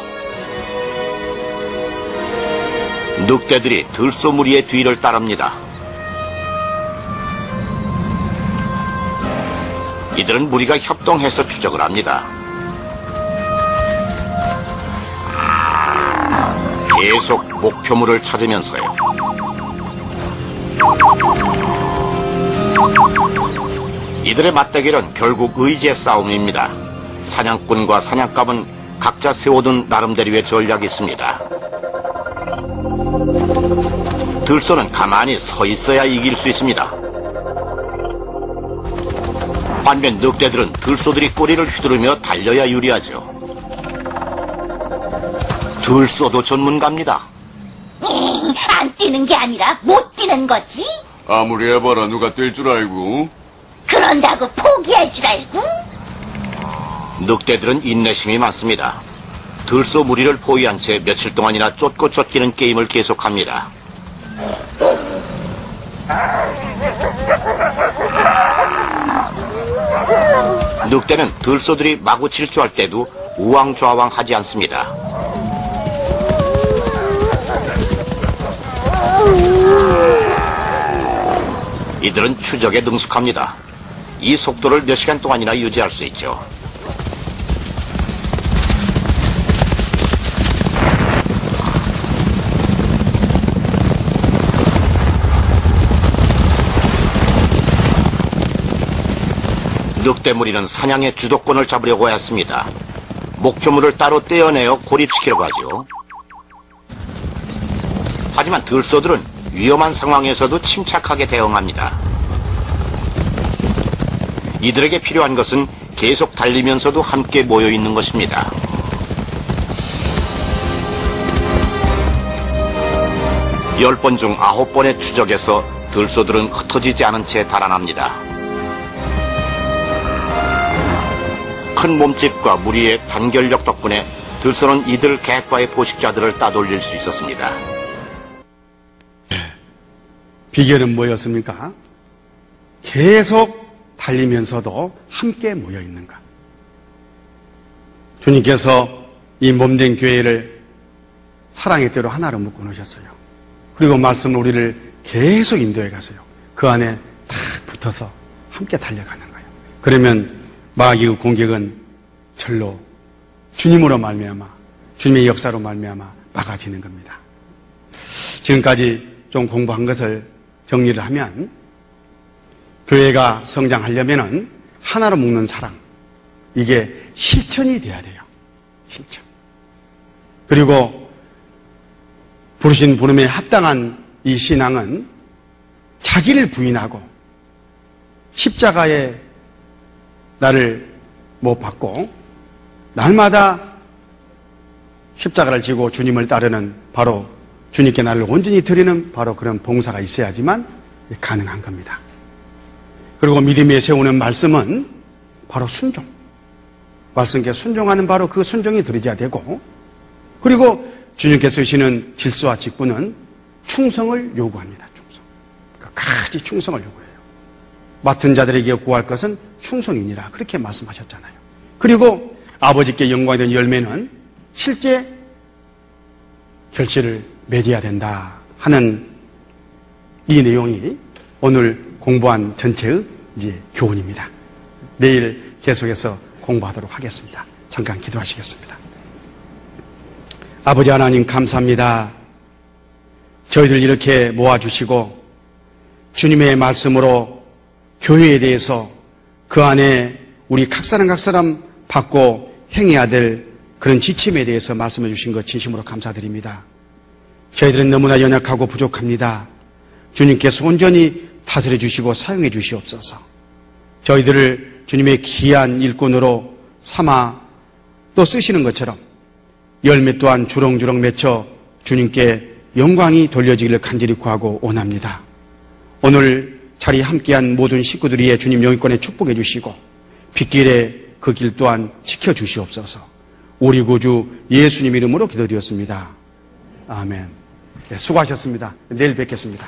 늑대들이 들소 무리의 뒤를 따릅니다. 이들은 무리가 협동해서 추적을 합니다. 계속 목표물을 찾으면서요. 이들의 맞대결은 결국 의지의 싸움입니다. 사냥꾼과 사냥감은 각자 세워둔 나름대로의 전략이 있습니다. 들소는 가만히 서 있어야 이길 수 있습니다. 반면 늑대들은 들소들이 꼬리를 휘두르며 달려야 유리하죠. 들소도 전문가입니다. 안 뛰는 게 아니라 못 뛰는 거지? 아무리 해봐라 누가 뛸 줄 알고. 그런다고 포기할 줄 알고? 늑대들은 인내심이 많습니다. 들소 무리를 포위한 채 며칠 동안이나 쫓고 쫓기는 게임을 계속합니다. 늑대는 들소들이 마구 질주할 때도 우왕좌왕하지 않습니다. 이들은 추적에 능숙합니다. 이 속도를 몇 시간 동안이나 유지할 수 있죠. 늑대 무리는 사냥의 주도권을 잡으려고 했습니다. 목표물을 따로 떼어내어 고립시키려고 하죠. 하지만 들소들은 위험한 상황에서도 침착하게 대응합니다. 이들에게 필요한 것은 계속 달리면서도 함께 모여있는 것입니다. 열 번 중 9번의 추적에서 들소들은 흩어지지 않은 채 달아납니다. 큰 몸집과 무리의 단결력 덕분에 들소는 이들 객과의 포식자들을 따돌릴 수 있었습니다. 비결은 뭐였습니까? 계속 달리면서도 함께 모여 있는 것. 주님께서 이 몸된 교회를 사랑의 떼로 하나로 묶어 놓으셨어요. 그리고 말씀은 우리를 계속 인도해 가세요. 그 안에 탁 붙어서 함께 달려가는 거예요. 그러면 마귀의 공격은 절로 주님으로 말미암아 주님의 역사로 말미암아 막아지는 겁니다. 지금까지 좀 공부한 것을 정리를 하면 교회가 성장하려면은 하나로 묶는 사랑, 이게 실천이 돼야 돼요. 실천. 그리고 부르신 부름에 합당한 이 신앙은 자기를 부인하고 십자가에 나를 못 받고 날마다 십자가를 지고 주님을 따르는, 바로 주님께 나를 온전히 드리는 바로 그런 봉사가 있어야지만 가능한 겁니다. 그리고 믿음에 세우는 말씀은 바로 순종. 말씀께 순종하는 바로 그 순종이 드려져야 되고, 그리고 주님께서 주시는 질서와 직분은 충성을 요구합니다. 충성. 끝까지 충성을 요구해요. 맡은 자들에게 구할 것은 충성이니라, 그렇게 말씀하셨잖아요. 그리고 아버지께 영광이 된 열매는 실제 결실을 맺어야 된다 하는 이 내용이 오늘 공부한 전체의 이제 교훈입니다. 내일 계속해서 공부하도록 하겠습니다. 잠깐 기도하시겠습니다. 아버지 하나님 감사합니다. 저희들 이렇게 모아주시고 주님의 말씀으로 교회에 대해서 그 안에 우리 각 사람 받고 행해야 될 그런 지침에 대해서 말씀해 주신 것 진심으로 감사드립니다. 저희들은 너무나 연약하고 부족합니다. 주님께서 온전히 다스려 주시고 사용해 주시옵소서. 저희들을 주님의 귀한 일꾼으로 삼아 또 쓰시는 것처럼 열매 또한 주렁주렁 맺혀 주님께 영광이 돌려지기를 간절히 구하고 원합니다. 오늘 자리에 함께한 모든 식구들이 주님 영위권에 축복해 주시고 빗길에 그 길 또한 지켜주시옵소서. 우리 구주 예수님 이름으로 기도드렸습니다. 아멘. 네, 수고하셨습니다. 내일 뵙겠습니다.